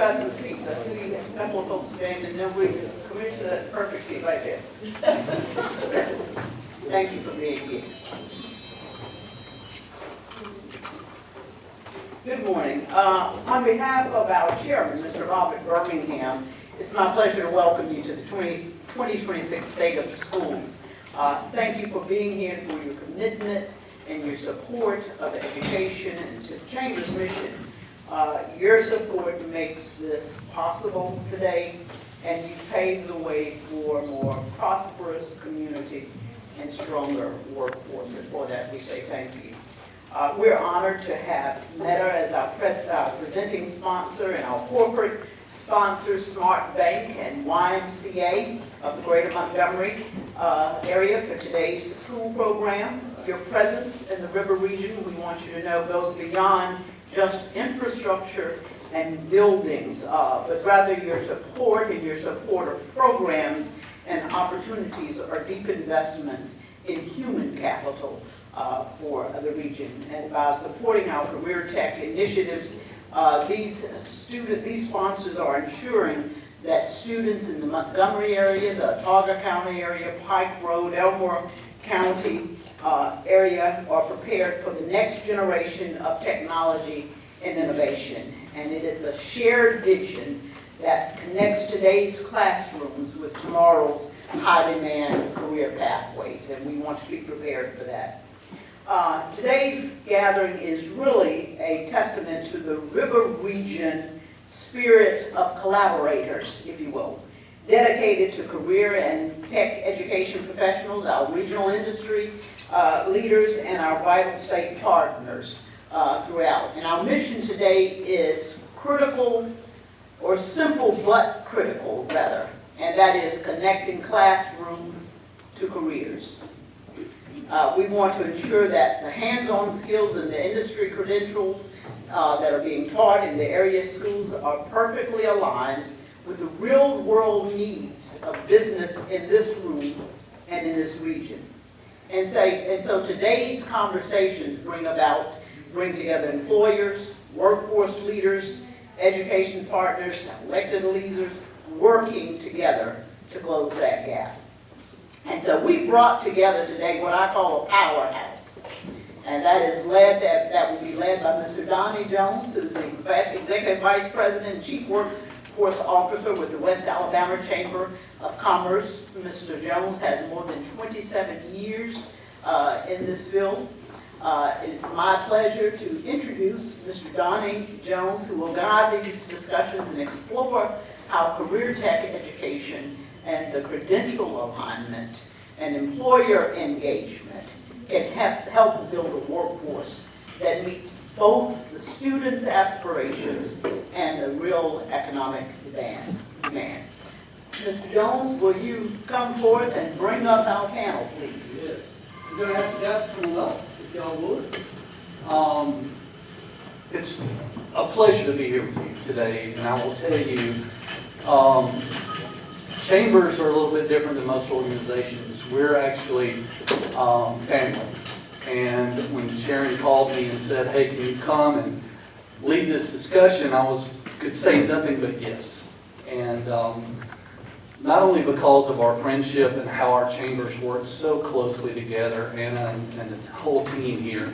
got some seats. I see a couple of folks standing there with Commissioner, perfect seat right there. Thank you for being here. Good morning. On behalf of our chairman, Mr. Robert Birmingham, it's my pleasure to welcome you to the 2026 State of Schools. Thank you for being here, for your commitment and your support of education and to the Chamber's mission. Your support makes this possible today, and you paved the way for a more prosperous community and stronger workforce. And for that, we say thank you. We're honored to have Meta as our presenting sponsor and our corporate sponsors, Smart Bank and YMCA of the Greater Montgomery area for today's school program. Your presence in the River region, we want you to know, goes beyond just infrastructure and buildings, but rather your support and your support of programs and opportunities are deep investments in human capital for the region. And by supporting our career tech initiatives, these sponsors are ensuring that students in the Montgomery area, the Autauga County area, Pike Road, Elmore County area are prepared for the next generation of technology and innovation. And it is a shared vision that connects today's classrooms with tomorrow's high-demand career pathways, and we want to be prepared for that. Today's gathering is really a testament to the River Region spirit of collaborators, if you will, dedicated to career and tech education professionals, our regional industry leaders, and our vital state partners throughout. And our mission today is critical, or simple but critical rather, and that is connecting classrooms to careers. We want to ensure that the hands-on skills and the industry credentials that are being taught in the area schools are perfectly aligned with the real-world needs of business in this room and in this region. And so today's conversations bring together employers, workforce leaders, education partners, elected leaders, working together to close that gap. And so we brought together today what I call a powerhouse. And that will be led by Mr. Donnie Jones, who's the Executive Vice President and Chief Workforce Officer with the West Alabama Chamber of Commerce. Mr. Jones has more than 27 years in this field. It's my pleasure to introduce Mr. Donnie Jones, who will guide these discussions and explore how career tech education and the credential alignment and employer engagement can help build a workforce that meets both the students' aspirations and the real economic demand. Mr. Jones, will you come forth and bring up our panel, please? Yes. I'm going to ask the guys to come up, if y'all would. It's a pleasure to be here with you today, and I will tell you, chambers are a little bit different than most organizations. We're actually family. And when Sharon called me and said, hey, can you come and lead this discussion, could say nothing but yes. And not only because of our friendship and how our chambers work so closely together, Anna and the whole team here,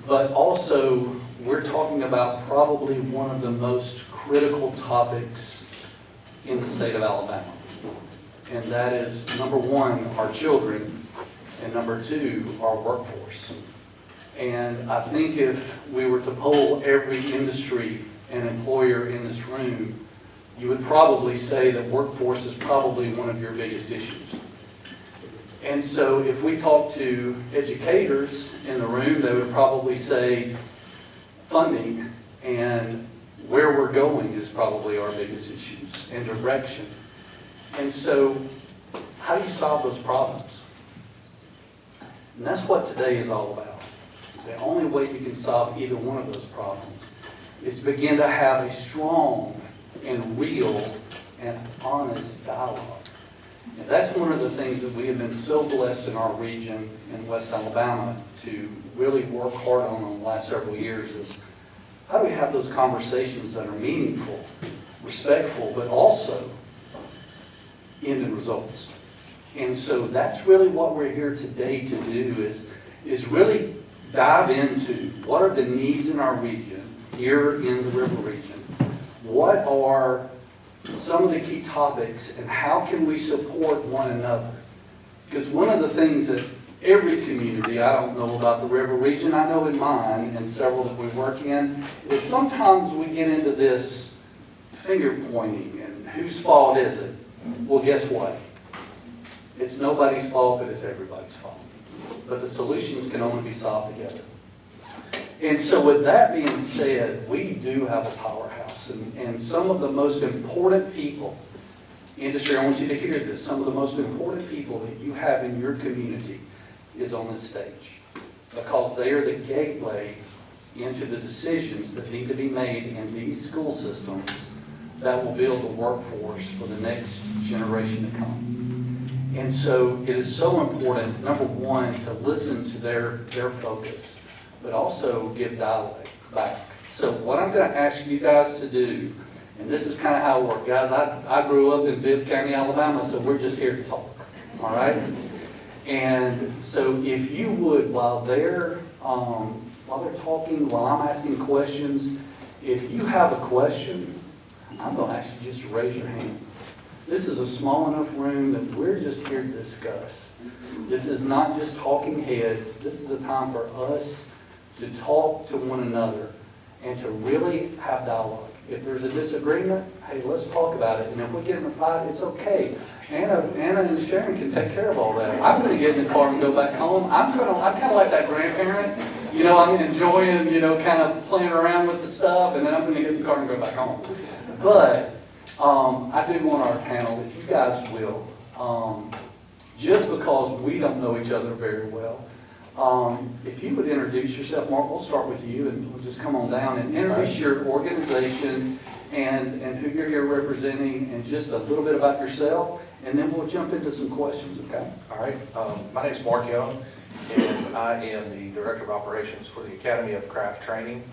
but also we're talking about probably one of the most critical topics in the state of Alabama. And that is, number one, our children, and number two, our workforce. And I think if we were to poll every industry and employer in this room, you would probably say that workforce is probably one of your biggest issues. And so if we talk to educators in the room, they would probably say funding and where we're going is probably our biggest issues, and direction. And so how do you solve those problems? And that's what today is all about. The only way you can solve either one of those problems is to begin to have a strong and real and honest dialogue. And that's one of the things that we have been so blessed in our region in West Alabama to really work hard on the last several years is how do we have those conversations that are meaningful respectful, but also end in results. And so that's really what we're here today to do is really dive into what are the needs in our region, here in the river region. What are some of the key topics and how can we support one another? Because one of the things that every community, I don't know about the river region, I know in mine and several that we work in, is sometimes we get into this finger pointing and whose fault is it? Well, guess what? It's nobody's fault, but it's everybody's fault. But the solutions can only be solved together. And so with that being said, we do have a powerhouse. And some of the most important people, industry, I want you to hear this, some of the most important people that you have in your community is on this stage. Because they are the gateway into the decisions that need to be made in these school systems that will build the workforce for the next generation to come. And so it is so important, number one, to listen to their focus, but also give dialogue back. So what I'm going to ask you guys to do, and this is kind of how it works. Guys, I grew up in Bibb County, Alabama, so we're just here to talk, all right? And so if you would, while they're talking, while I'm asking questions, if you have a question, I'm going to ask you just to raise your hand. This is a small enough room that we're just here to discuss. This is not just talking heads. This is a time for us to talk to one another and to really have dialogue. If there's a disagreement, hey, let's talk about it. And if we get in a fight, it's okay. Anna and Sharon can take care of all that. I'm going to get in the car and go back home. I'm kind of like that grandparent. You know, I'm enjoying, kind of playing around with the stuff, and then I'm going to get in the car and go back home. But I do want our panel, if you guys will, just because we don't know each other very well, if you would introduce yourself, Mark, we'll start with you, and we'll just come on down and introduce your organization and who you're here representing, and just a little bit about yourself, and then we'll jump into some questions, okay? All right. My name is Mark Young, and I am the Director of Operations for the Academy of Craft Training.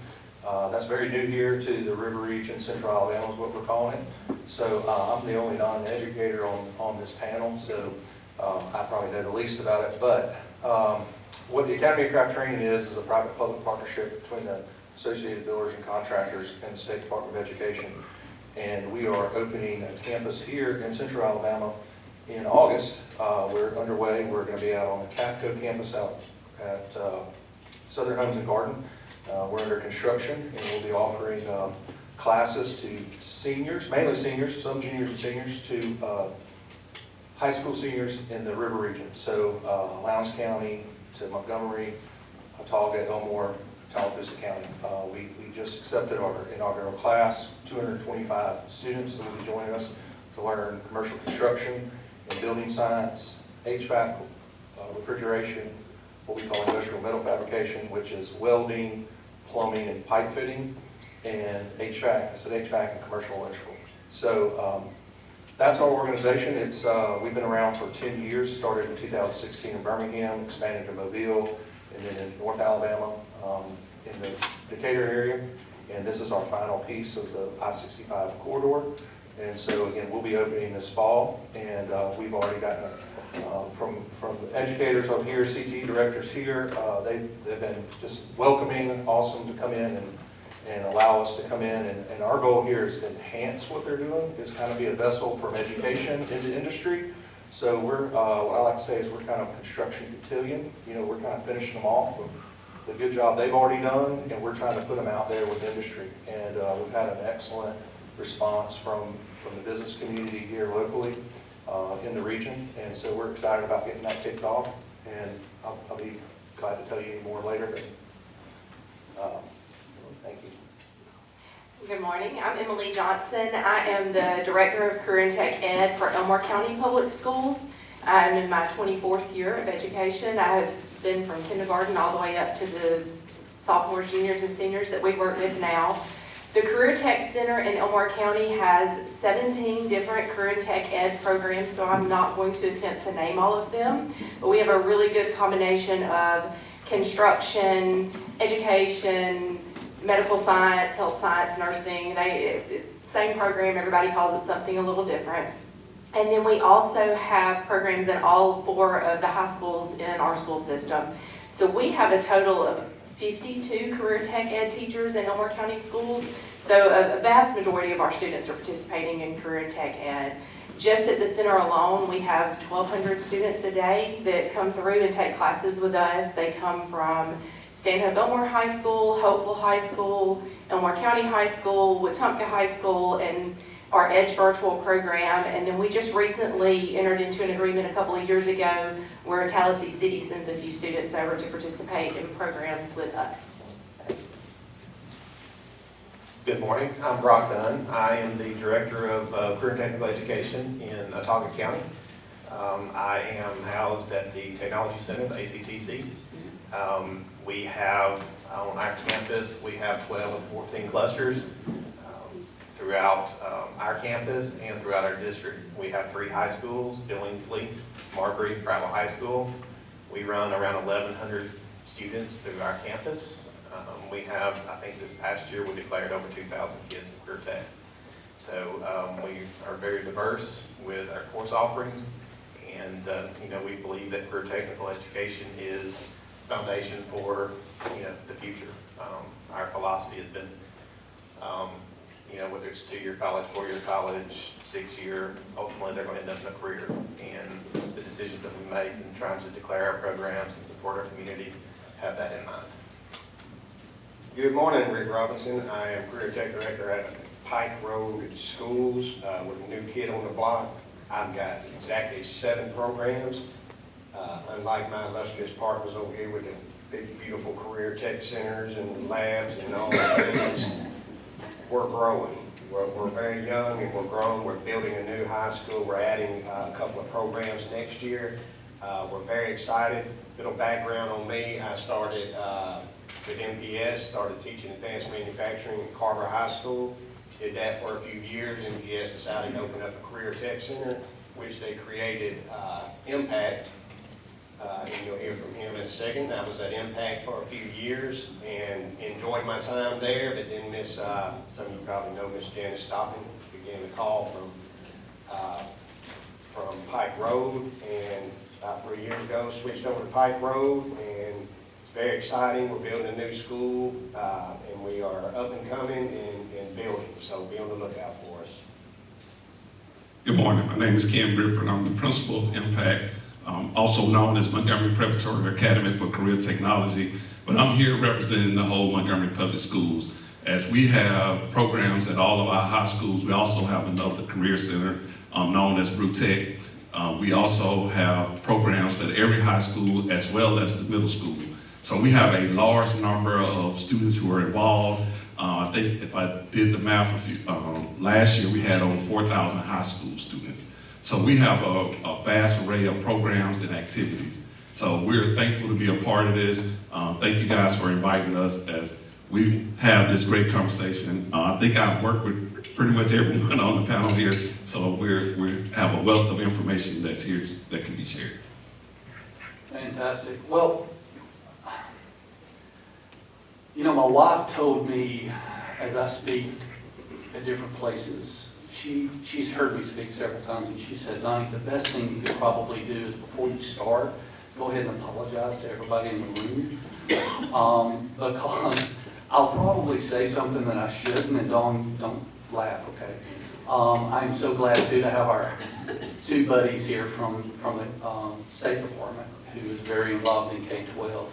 That's very new here to the River Region, Central Alabama is what we're calling it. So I'm the only non-educator on this panel, so I probably know the least about it. But what the Academy of Craft Training is a private-public partnership between the Associated Builders and Contractors and the State Department of Education. And we are opening a campus here in Central Alabama in August. We're underway. We're going to be out on the CAFCO campus out at Southern Homes and Garden. We're under construction, and we'll be offering classes to seniors, mainly seniors, some juniors and seniors, to high school seniors in the river region. So Lowndes County to Montgomery, Autauga, Elmore, Tallapoosa County. We just accepted our inaugural class, 225 students that will be joining us to learn commercial construction and building science, HVAC, refrigeration, what we call industrial metal fabrication, which is welding, plumbing, and pipe fitting, and HVAC, I said HVAC and commercial electrical. So that's our organization. It's we've been around for 10 years. Started in 2016 in Birmingham, expanded to Mobile, and then in North Alabama, in the Decatur area. And this is our final piece of the I-65 corridor. And so again, we'll be opening this fall, and we've already gotten from educators up here, CTE directors here, they've been just welcoming, awesome to come in and allow us to come in. And our goal here is to enhance what they're doing, is kind of be a vessel from education into industry. So we're, what I like to say is we're kind of construction cotillion. We're kind of finishing them off with the good job they've already done, and we're trying to put them out there with industry. And we've had an excellent response from the business community here locally in the region, and so we're excited about getting that kicked off, and I'll be glad to tell you any more later, but thank you. Good morning, I'm Emily Johnson. I am the Director of Career and Tech Ed for Elmore County Public Schools. I'm in my 24th year of education. I have been from kindergarten all the way up to the sophomores, juniors, and seniors that we work with now. The Career Tech Center in Elmore County has 17 different Career and Tech Ed programs, so I'm not going to attempt to name all of them, but we have a really good combination of construction, education, medical science, health science, nursing. Same program, everybody calls it something a little different. And then we also have programs in all 4 of the high schools in our school system. So we have a total of 52 career tech ed teachers in Elmore County schools. So a vast majority of our students are participating in career tech ed. Just at the center alone, we have 1,200 students a day that come through and take classes with us. They come from Stanhope Elmore High School, Hopeful High School, Elmore County High School, Wetumpka High School, and our Edge virtual program. And then we just recently entered into an agreement a couple of years ago where Tallahassee City sends a few students over to participate in programs with us. Good morning, I'm Brock Dunn. I am the Director of Career Technical Education in Otago County. I am housed at the Technology Center, the ACTC. We have, on our campus, we have 12 and 14 clusters throughout our campus and throughout our district. We have 3 high schools, Billingsley, Marbury, Prattville High School. We run around 1,100 students through our campus. We have, I think this past year, we declared over 2,000 kids in career tech. So we are very diverse with our course offerings, and we believe that career technical education is foundation for the future. Our philosophy has been, whether it's 2-year college, 4-year college, 6-year, ultimately they're going to end up in a career. And the decisions that we make in trying to declare our programs and support our community have that in mind. Good morning, Rick Robinson. I am Career Tech Director at Pike Road Schools with a new kid on the block. I've got exactly 7 programs. Unlike my illustrious partners over here with the big, beautiful career tech centers and labs and all that things, we're growing. We're very young and we're growing. We're building a new high school. We're adding a couple of programs next year. We're very excited. Little background on me, I started with MPS, started teaching advanced manufacturing at Carver High School. Did that for a few years. MPS decided to open up a career tech center, which they created Impact. And you'll hear from him in a second. I was at Impact for a few years and enjoyed my time there, but then some of you probably know Miss Janice Stockton began to call from Pike Road, and about 3 years ago switched over to Pike Road, and it's very exciting. We're building a new school, and we are up and coming and building, so be on the lookout for us. Good morning, my name is Ken Griffin. I'm the principal of Impact, also known as Montgomery Preparatory Academy for Career Technology, but I'm here representing the whole Montgomery Public Schools. As we have programs at all of our high schools, we also have another career center known as BrewTech. We also have programs at every high school as well as the middle school. So we have a large number of students who are involved. I think if I did the math, last year we had over 4,000 high school students. So we have a vast array of programs and activities. So we're thankful to be a part of this. Thank you guys for inviting us as we have this great conversation. I think I've worked with pretty much everyone on the panel here, so we have a wealth of information that's here that can be shared. Fantastic. Well, my wife told me as I speak at different places, she's heard me speak several times, and she said, Donnie, the best thing you could probably do is before you start, go ahead and apologize to everybody in the room. Because I'll probably say something that I shouldn't, and don't laugh, okay? I'm so glad too to have our 2 buddies here from the State Department who is very involved in K-12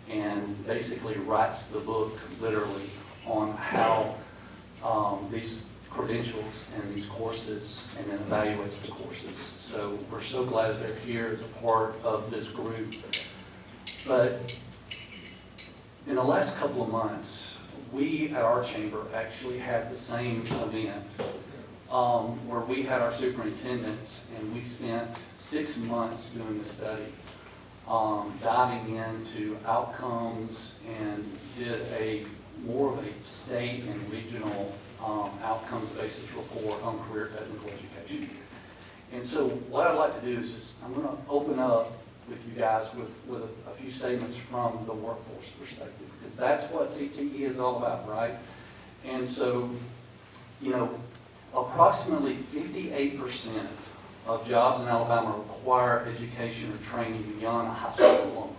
and basically writes the book literally on how these credentials and these courses and then evaluates the courses. So we're so glad that they're here as a part of this group. But in the last couple of months, we at our chamber actually had the same event where we had our superintendents and we spent 6 months doing the study, diving into outcomes and did more of a state and regional outcomes basis report on career technical education. And so what I'd like to do is I'm going to open up with you guys with a few statements from the workforce perspective, because That's what CTE is all about, right? And so, you know, approximately 58% of jobs in Alabama require education or training beyond a high school diploma.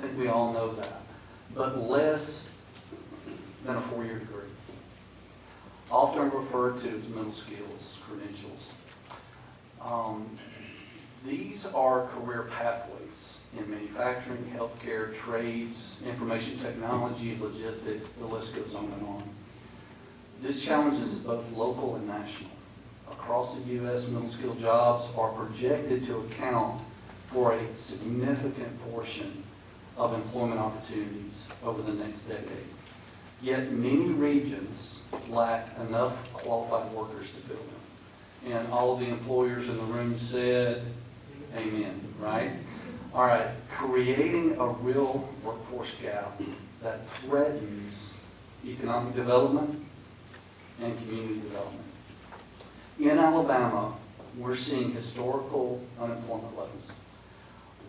I think we all know that. But less than a 4-year degree. Often referred to as middle skills credentials. These are career pathways in manufacturing, healthcare, trades, information technology, logistics, the list goes on and on. This challenge is both local and national. Across the U.S., middle skill jobs are projected to account for a significant portion of employment opportunities over the next decade. Yet many regions lack enough qualified workers to fill them. And all of the employers in the room said, amen, right? All right, creating a real workforce gap that threatens economic development and community development. In Alabama, we're seeing historical unemployment levels.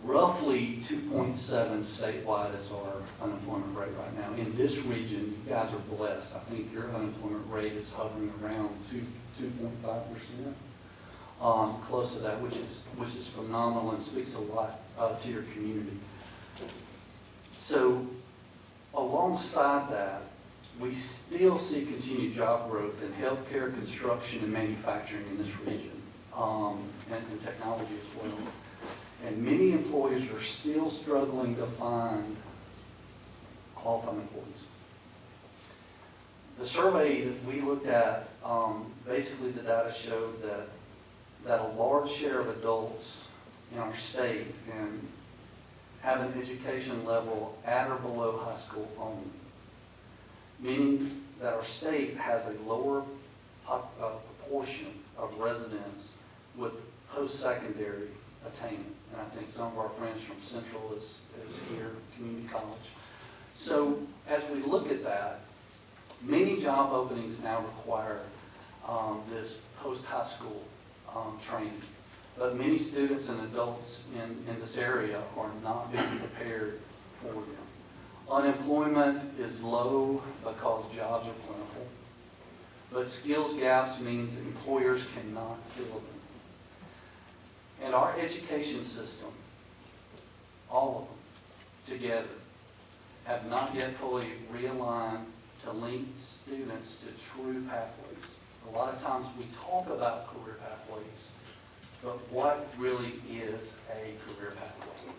Roughly 2.7 statewide is our unemployment rate right now. In this region, you guys are blessed. I think your unemployment rate is hovering around 2.5%. Close to that, which is phenomenal and speaks a lot to your community. So alongside that, we still see continued job growth in healthcare, construction, and manufacturing in this region, and technology as well. And many employers are still struggling to find qualified employees. The survey that we looked at, basically the data showed that a large share of adults in our state have an education level at or below high school only, meaning that our state has a lower proportion of residents with post-secondary attainment. And I think some of our friends from Central is here, community college. So as we look at that, many job openings now require this post-high school training. But many students and adults in this area are not being prepared for them. Unemployment is low because jobs are plentiful. But skills gaps means employers cannot fill them. And our education system, all of them together, have not yet fully realigned to link students to true pathways. A lot of times we talk about career pathways, but what really is a career pathway?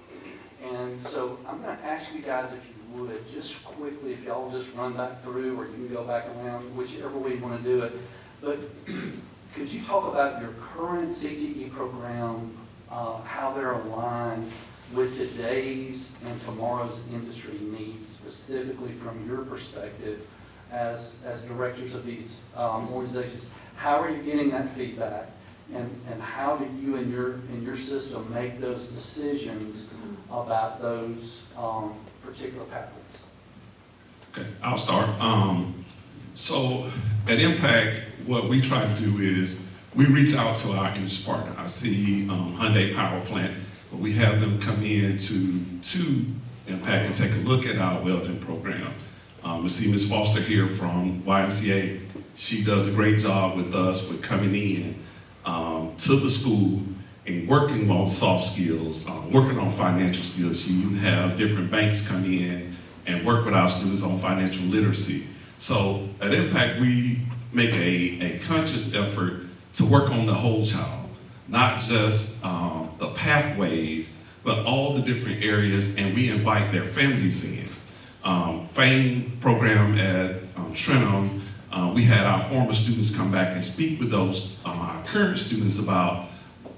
And so I'm going to ask you guys, if you would, just quickly, if y'all just run back through, or you can go back around, whichever way you want to do it. But could you talk about your current CTE program, how they're aligned with today's and tomorrow's industry needs, specifically from your perspective as directors of these organizations? How are you getting that feedback, and how do you and your system make those decisions about those particular pathways? Okay, I'll start. So at Impact, what we try to do is we reach out to our industry partner. I see Hyundai Power Plant, but we have them come in to Impact and take a look at our welding program. We see Ms. Foster here from YMCA. She does a great job with us with coming in to the school and working on soft skills, working on financial skills. She even have different banks come in and work with our students on financial literacy. So at Impact, we make a conscious effort to work on the whole child, not just the pathways, but all the different areas, and we invite their families in. FAME program at Trenum, we had our former students come back and speak with those our current students about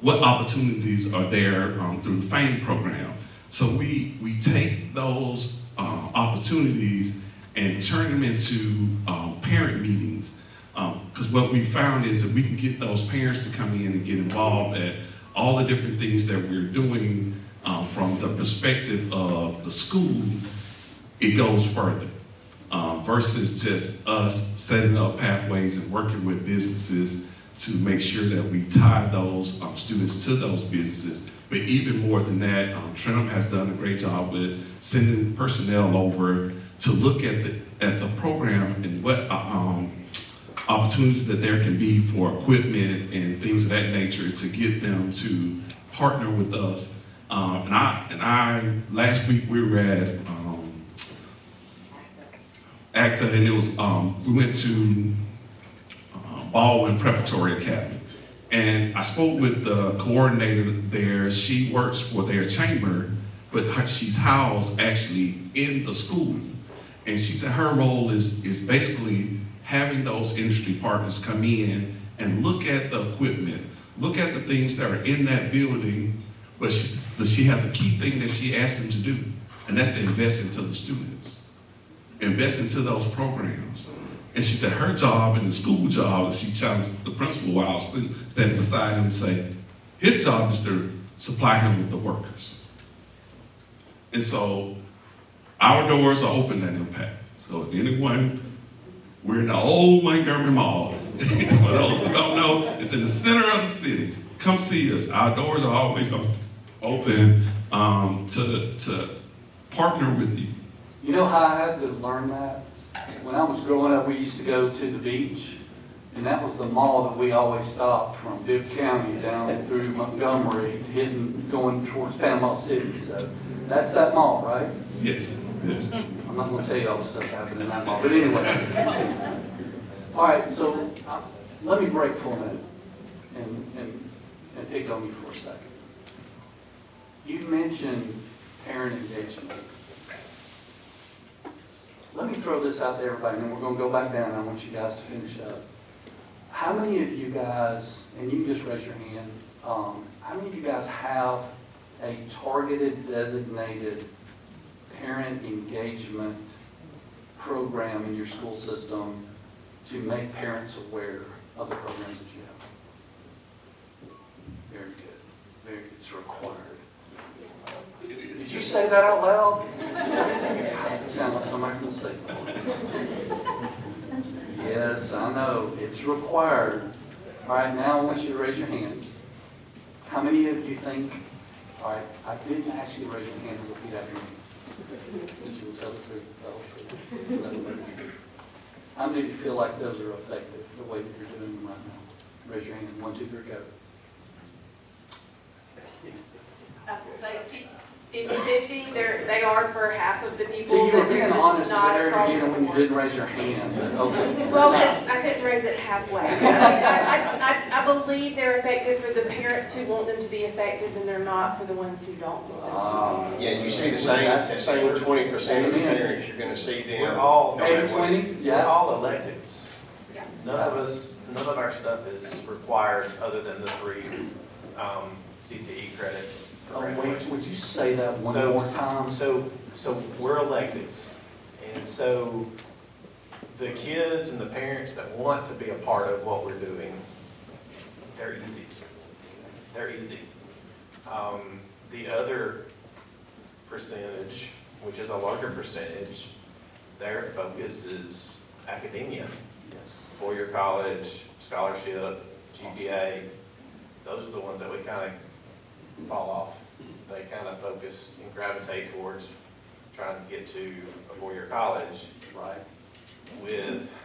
what opportunities are there through the FAME program. So we take those opportunities and turn them into parent meetings. Because what we found is that we can get those parents to come in and get involved at all the different things that we're doing from the perspective of the school. It goes further versus just us setting up pathways and working with businesses to make sure that we tie those students to those businesses. But even more than that, Trenum has done a great job with sending personnel over to look at the program and what opportunities that there can be for equipment and things of that nature to get them to partner with us. And I last week we were at ACTA, and it was we went to Baldwin Preparatory Academy, and I spoke with the coordinator there. She works for their chamber, but she's housed actually in the school, and she said her role is basically having those industry partners come in and look at the equipment, look at the things that are in that building, but she has a key thing that she asked them to do, and that's to invest into the students, invest into those programs. And she said her job and the school job, she challenged the principal while I was standing beside him and say, his job is to supply him with the workers. And so our doors are open at Impact. So if anyone, we're in the old Montgomery Mall. For those who don't know, it's in the center of the city. Come see us. Our doors are always open to partner with you. You know how I had to learn that? When I was growing up, we used to go to the beach, and that was the mall that we always stopped from Bibb County down through Montgomery, going towards Panama City. So that's that mall, right? Yes, yes. I'm not going to tell you all the stuff that happened in that mall, but anyway. All right, so let me break for a minute and pick on you for a second. You mentioned parent engagement. Let me throw this out there, everybody, and then we're going to go back down. I want you guys to finish up. How many of you guys, and you can just raise your hand, how many of you guys have a targeted, designated parent engagement program in your school system to make parents aware of the programs that you have? Very good. Very good. It's required. Did you say that out loud? It sounded like somebody from the state board. Yes, I know. It's required. All right, now I want you to raise your hands. How many of you think, all right, I didn't ask you to raise your hand and repeat after me. Did you tell the truth, the whole truth? Nothing but the truth. How many of you feel like those are effective, the way that you're doing them right now? Raise your hand. 1, 2, 3, go. I would say 50-50, they are for half of the people. See, you were but being they're just honest at the not very across beginning the when you board. didn't raise your hand, but okay. Well, because I couldn't raise it halfway. I believe they're effective for the parents who want them to be effective, and they're not for the ones who don't want them to be. Yeah, you see the same 20% of the parents, you're gonna see them. We're all, 80-20? we're Yeah. all electives. Yeah. None of our stuff is required other than the 3 CTE credits for graduation. Would you say that one So- more time? So we're electives, and so the kids and the parents that want to be a part of what we're doing, they're easy. They're easy. The other percentage, which is a larger percentage, their focus is academia, Yes. four-year college, scholarship, GPA. Those are the ones that we kind of fall off. They kind of focus and gravitate towards trying to get to a four-year college Right. with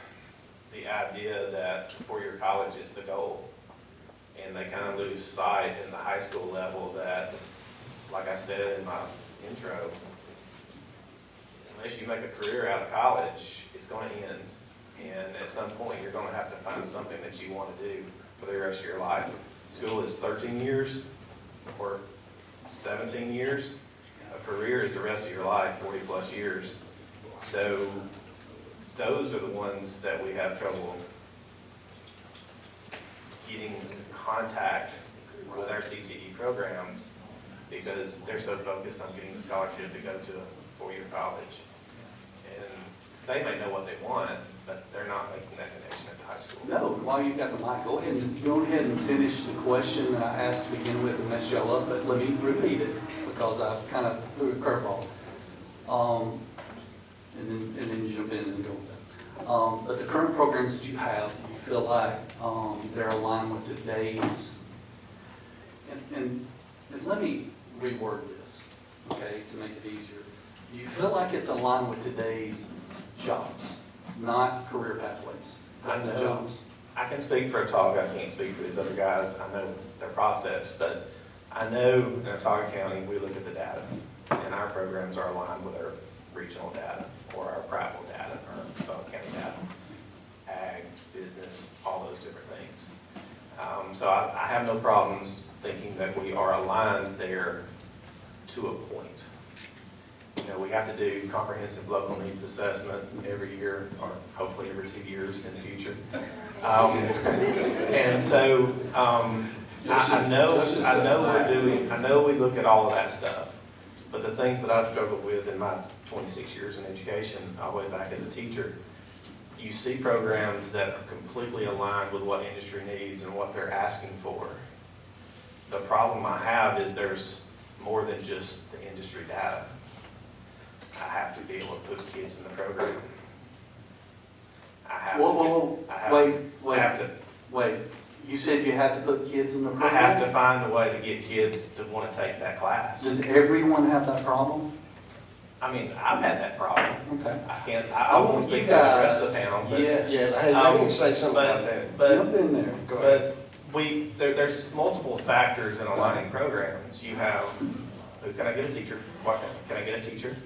the idea that four-year college is the goal. And they kind of lose sight in the high school level that, like I said in my intro, unless you make a career out of college, it's going to end. And at some point, you're going to have to find something that you want to do for the rest of your life. School is 13 years or 17 years. A career is the rest of your life, 40 plus years. So those are the ones that we have trouble getting contact with our CTE programs because they're so focused on getting the scholarship to go to a four-year college. And they may know what they want, but they're not making that connection at the high school. No, while you've got the mic, go ahead and finish the question that I asked to begin with and mess y'all up, but let me repeat it because I kind of threw a curveball. And then you jump in and go with that. But the current programs that you have, you feel like they're aligned with today's, and let me reword this, okay, to make it easier. Do you feel like it's aligned with today's jobs, not career pathways? I but the know. jobs? I can speak for Otaga, I can't speak for these other guys, I know their process, but I know in Otaga County, we look at the data, and our programs are aligned with our regional data, or our Prattville data, or Otaga County data, ag, business, all those different things. So I have no problems thinking that we are aligned there to a point. You know, we have to do comprehensive local needs assessment every year, or hopefully every 2 years in the future. And so, I know we look at all of that stuff, but the things that I've struggled with in my 26 years in education, all the way back as a teacher, you see programs that are completely aligned with what industry needs and what they're asking for. The problem I have is there's more than just the industry data. I have to be able to put kids in the program. I have to. Whoa, I have wait, to- wait, I have to. wait. You said you have to put kids in the I program? have to find a way to get kids to want to take that class. Does everyone have that problem? I mean, I've had that problem. Okay. I won't speak for the rest of the town, but. Yes. Yeah, hey, let me say something about that. Jump in there. Go ahead. But there's multiple factors in aligning programs. You have, who can I get a teacher? What, can I get a teacher?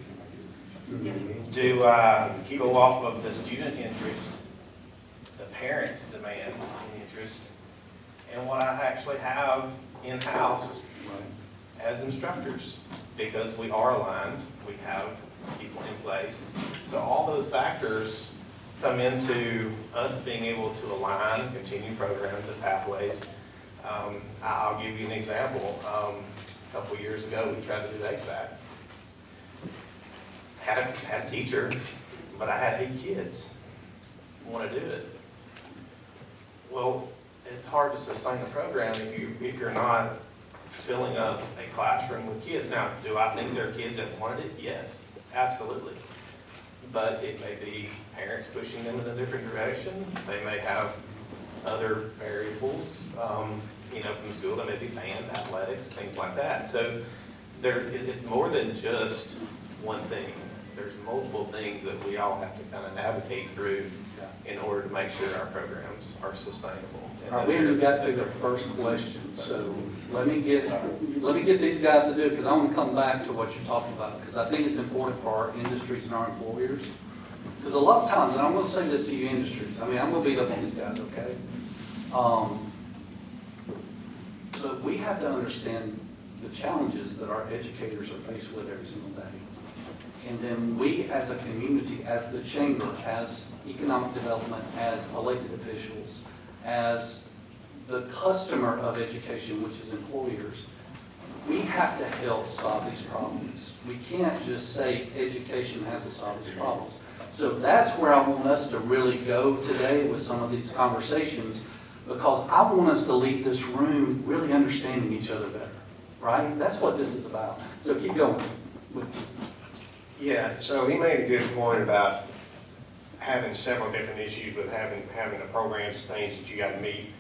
Do I go off of the student interest, the parents' demand and interest, and what I actually have in-house as instructors? Because we are aligned, we have people in place. So all those factors come into us being able to align, continue programs and pathways. I'll give you an example. A couple years ago, we tried to do HVAC. Had a teacher, but I had 8 kids want to do it. Well, it's hard to sustain a program if you're not filling up a classroom with kids. Now, do I think there are kids that wanted it? Yes, absolutely. But it may be parents pushing them in a different direction. They may have other variables, from the school. They may be band, athletics, things like that. So it's more than just one thing. There's multiple things that we all have to kind of navigate through in order to make sure our programs are sustainable. All right, we haven't got through the first question, so let me get these guys to do it, because I want to come back to what you're talking about, because I think it's important for our industries and our employers. Because a lot of times, and I'm going to say this to you industries, I'm going to beat up on these guys, okay? So we have to understand the challenges that our educators are faced with every single day. And then we as a community, as the chamber, as economic development, as elected officials, as the customer of education, which is employers, we have to help solve these problems. We can't just say education has to solve these problems. So that's where I want us to really go today with some of these conversations, because I want us to leave this room really understanding each other better, right? That's what this is about. So keep going with you. Yeah, so he made a good point about having several different issues with having the programs and things that you got to meet.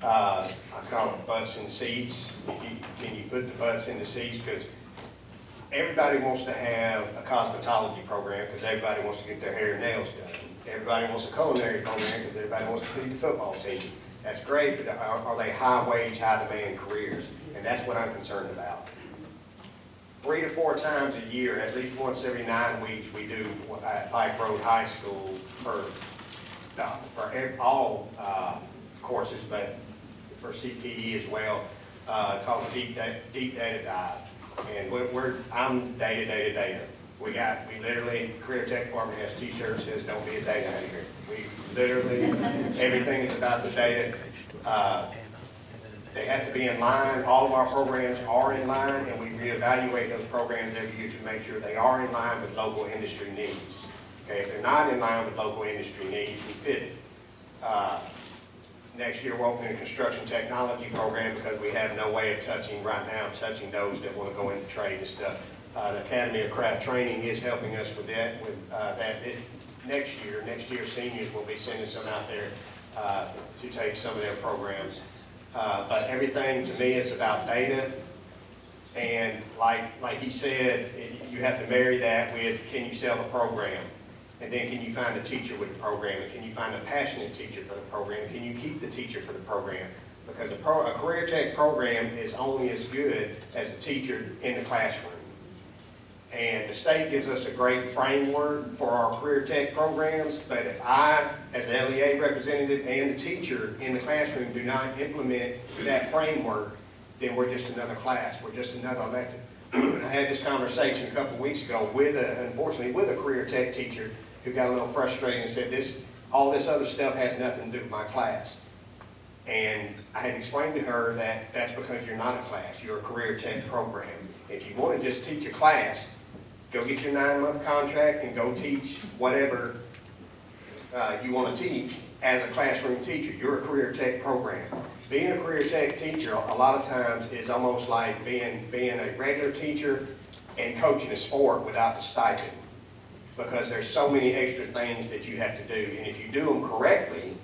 I call it butts in seats. Can you put the butts in the seats? Because everybody wants to have a cosmetology program because everybody wants to get their hair and nails done. Everybody wants a culinary program because everybody wants to feed the football team. That's great, but are they high-wage, high-demand careers? And that's what I'm concerned about. 3 to 4 times a year, at least once every 9 weeks, we do at Pike Road High School for all courses, but for CTE as well, called Deep Data Dive. And I'm data. We literally, Career Tech Department has t-shirts that says, "Don't be a data hater." We literally, everything is about the data. They have to be in line. All of our programs are in line, and we reevaluate those programs every year to make sure they are in line with local industry needs. Okay, if they're not in line with local industry needs, we pivot. Next year, we're opening a construction technology program because we have no way of touching those that want to go into trade and stuff. The Academy of Craft Training is helping us with that. Next year, seniors will be sending some out there to take some of their programs. But everything to me is about data And like he said, you have to marry that with, can you sell the program? And then can you find a teacher with the program? And can you find a passionate teacher for the program? Can you keep the teacher for the program? Because a career tech program is only as good as the teacher in the classroom. And the state gives us a great framework for our career tech programs, but if I, as the LEA representative and the teacher in the classroom do not implement that framework, then we're just another class, we're just another elective. I had this conversation a couple of weeks ago with unfortunately with a career tech teacher who got a little frustrated and said, all this other stuff has nothing to do with my class. And I had explained to her that that's because you're not a class, you're a career tech program. If you want to just teach a class, go get your 9-month contract and go teach whatever you want to teach as a classroom teacher. You're a career tech program. Being a career tech teacher a lot of times is almost like being a regular teacher and coaching a sport without the stipend, because there's so many extra things that you have to do. And if you do them correctly,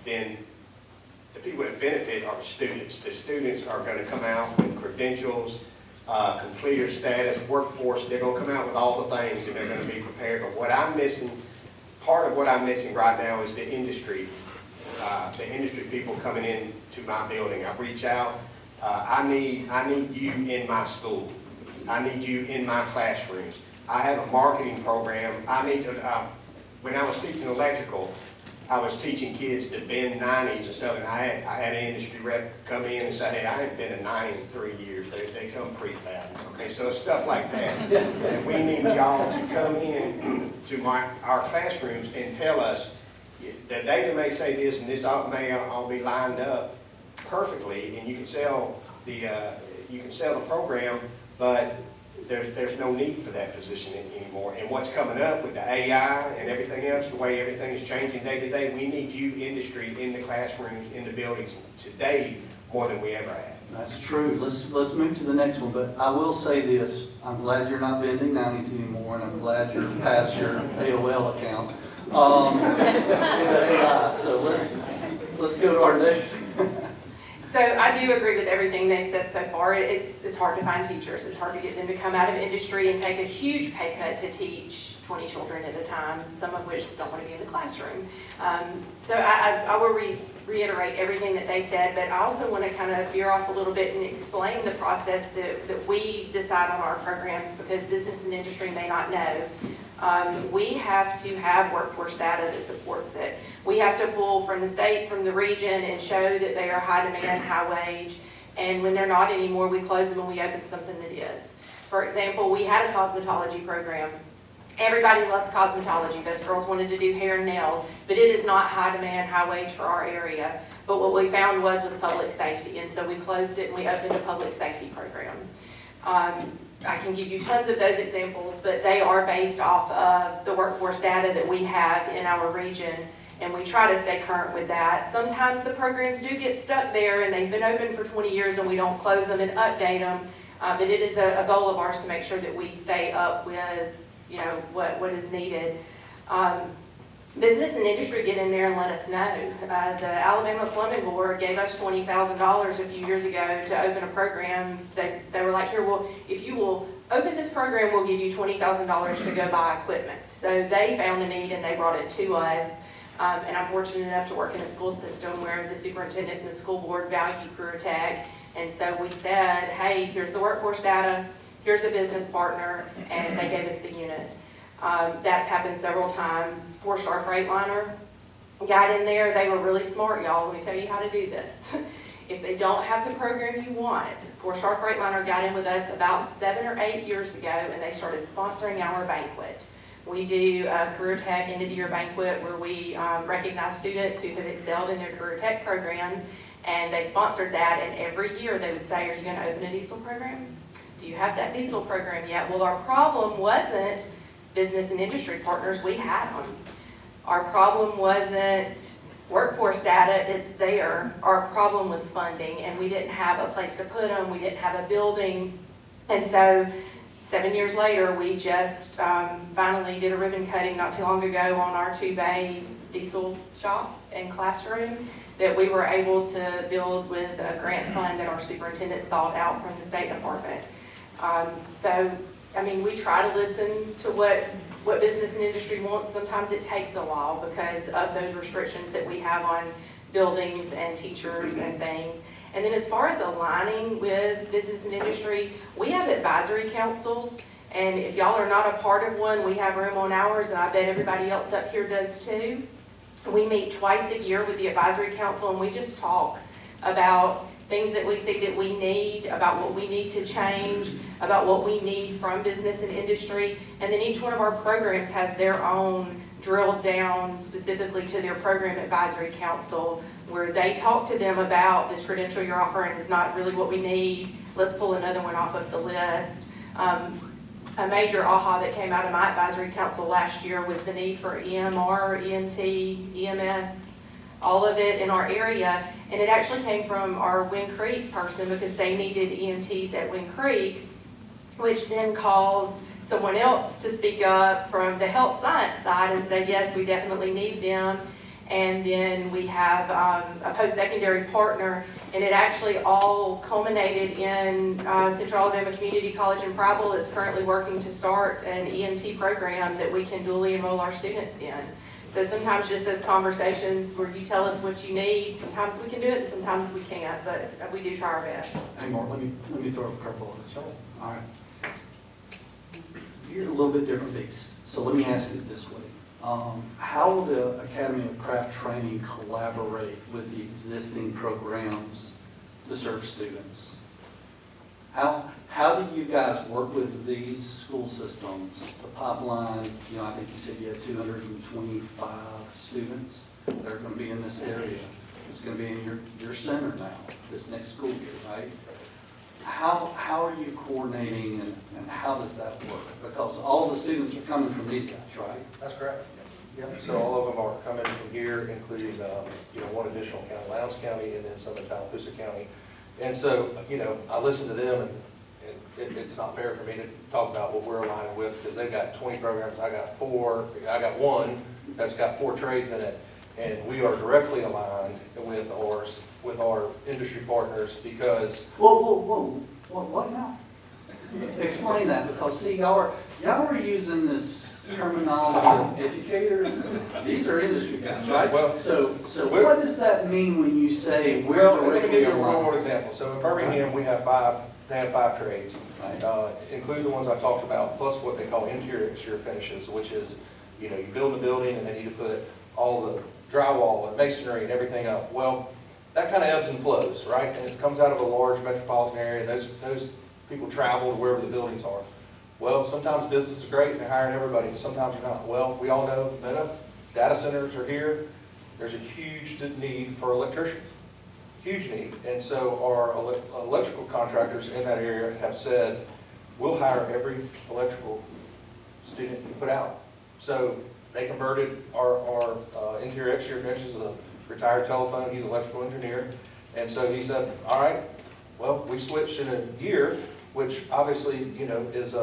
then the people that benefit are the students. The students are going to come out with credentials, completer status, workforce. They're going to come out with all the things, and they're going to be prepared. But what I'm missing, part of what I'm missing right now is the industry people coming into my building. I reach out. I need you in my school. I need you in my classrooms. I have a marketing program. When I was teaching electrical, I was teaching kids to bend 90s and stuff, and I had an industry rep come in and say, hey, I ain't been a 90 in 3 years. They come prefab. Okay, so stuff like that. And we need y'all to come in to our classrooms and tell us, the data may say this, and this may all be lined up perfectly, and you can sell the program, but there's no need for that position anymore. And what's coming up with the AI and everything else, the way everything is changing day to day, we need you, industry, in the classrooms, in the buildings today more than we ever have. That's true. Let's move to the next one, but I will say this. I'm glad you're not bending 90s anymore, and I'm glad you're past your AOL account. So let's go to our next. So I do agree with everything they said so far. It's hard to find teachers. It's hard to get them to come out of industry and take a huge pay cut to teach 20 children at a time, some of which don't want to be in the classroom. So I will reiterate everything that they said, but I also want to kind of veer off a little bit and explain the process that we decide on our programs, because business and industry may not know. We have to have workforce data that supports it. We have to pull from the state, from the region, and show that they are high demand, high wage. And when they're not anymore, we close them and we open something that is. For example, we had a cosmetology program. Everybody loves cosmetology. Those girls wanted to do hair and nails, but it is not high demand, high wage for our area. But what we found was public safety, and so we closed it and we opened a public safety program. I can give you tons of those examples, but they are based off of the workforce data that we have in our region, and we try to stay current with that. Sometimes the programs do get stuck there, and they've been open for 20 years, and we don't close them and update them, but it is a goal of ours to make sure that we stay up with what is needed. Business and industry get in there and let us know. The Alabama Plumbing Board gave us $20,000 a few years ago to open a program. They were like, here, well, if you will open this program, we'll give you $20,000 to go buy equipment. So they found the need and they brought it to us. And I'm fortunate enough to work in a school system where the superintendent and the school board value career tech. And so we said, hey, here's the workforce data, here's a business partner, and they gave us the unit. That's happened several times. 4-Star Freightliner got in there. They were really smart, y'all. Let me tell you how to do this. If they don't have the program you want, 4-Star Freightliner got in with us about 7 or 8 years ago, and they started sponsoring our banquet. We do a Career Tech end of the year banquet where we recognize students who have excelled in their Career Tech programs, and they sponsored that, and every year they would say, are you going to open a diesel program? Do you have that diesel program yet? Well, our problem wasn't business and industry partners, we had them. Our problem wasn't workforce data, it's there. Our problem was funding, and we didn't have a place to put them, we didn't have a building. And so 7 years later, we just finally did a ribbon cutting not too long ago on our 2-bay diesel shop and classroom that we were able to build with a grant fund that our superintendent sought out from the State Department. So, I mean, we try to listen to what business and industry wants. Sometimes it takes a while because of those restrictions that we have on buildings and teachers and things. And then as far as aligning with business and industry, we have advisory councils. And if y'all are not a part of one, we have room on ours, and I bet everybody else up here does too. We meet twice a year with the advisory council, and we just talk about things that we see that we need, about what we need to change, about what we need from business and industry. And then each one of our programs has their own drilled down specifically to their program advisory council, where they talk to them about this credential you're offering is not really what we need. Let's pull another one off of the list. A major aha that came out of my advisory council last year was the need for EMR, EMT, EMS, all of it in our area. And it actually came from our Wind Creek person because they needed EMTs at Wind Creek, which then caused someone else to speak up from the health science side and say, yes, we definitely need them. And then we have a post-secondary partner, and it actually all culminated in Central Alabama Community College in Pryville that's currently working to start an EMT program that we can dually enroll our students in. So sometimes just those conversations where you tell us what you need, sometimes we can do it and sometimes we can't, but we do try our best. Hey, Mark, let me throw a curveball at you. All right. You're a little bit different beast, so let me ask it this way. How will the Academy of Craft Training collaborate with the existing programs to serve students? How do you guys work with these school systems, the pipeline? You know, I think you said you had 225 students that are going to be in this area. It's going to be in your center now, this next school year, right? How are you coordinating and how does that work? Because all the students are coming from these guys, right? That's correct. Yep. So all of them are coming from here, including, one additional county, Lowndes County, and then some in Tallapoosa County. And so, I listen to them, and it's not fair for me to talk about what we're aligning with, because they've got 20 programs, I got 4, I got one that's got 4 trades in it, and we are directly aligned with our industry partners because. Whoa, what now? Explain that, because see, y'all are using this terminology of educators. These are industry guys, right? Well, so what does that mean when you say we're directly let me give you a real aligned? world example. So in Birmingham, we have 5. They have 5 trades, include the ones I talked about, plus what they call interior exterior finishes, which is, you build a building and they need to put all the drywall and masonry and everything up. Well, that kind of ebbs and flows, right? And it comes out of a large metropolitan area, and those people travel to wherever the buildings are. Well, sometimes business is great and they're hiring everybody, sometimes you're not. Well, we all know that data centers are here. There's a huge need for electricians, huge need. And so our electrical contractors in that area have said, we'll hire every electrical student you put out. So they converted our interior exterior finishes, a retired telephone, he's an electrical engineer. And so he said, all right, well, we switched in a year, which obviously, is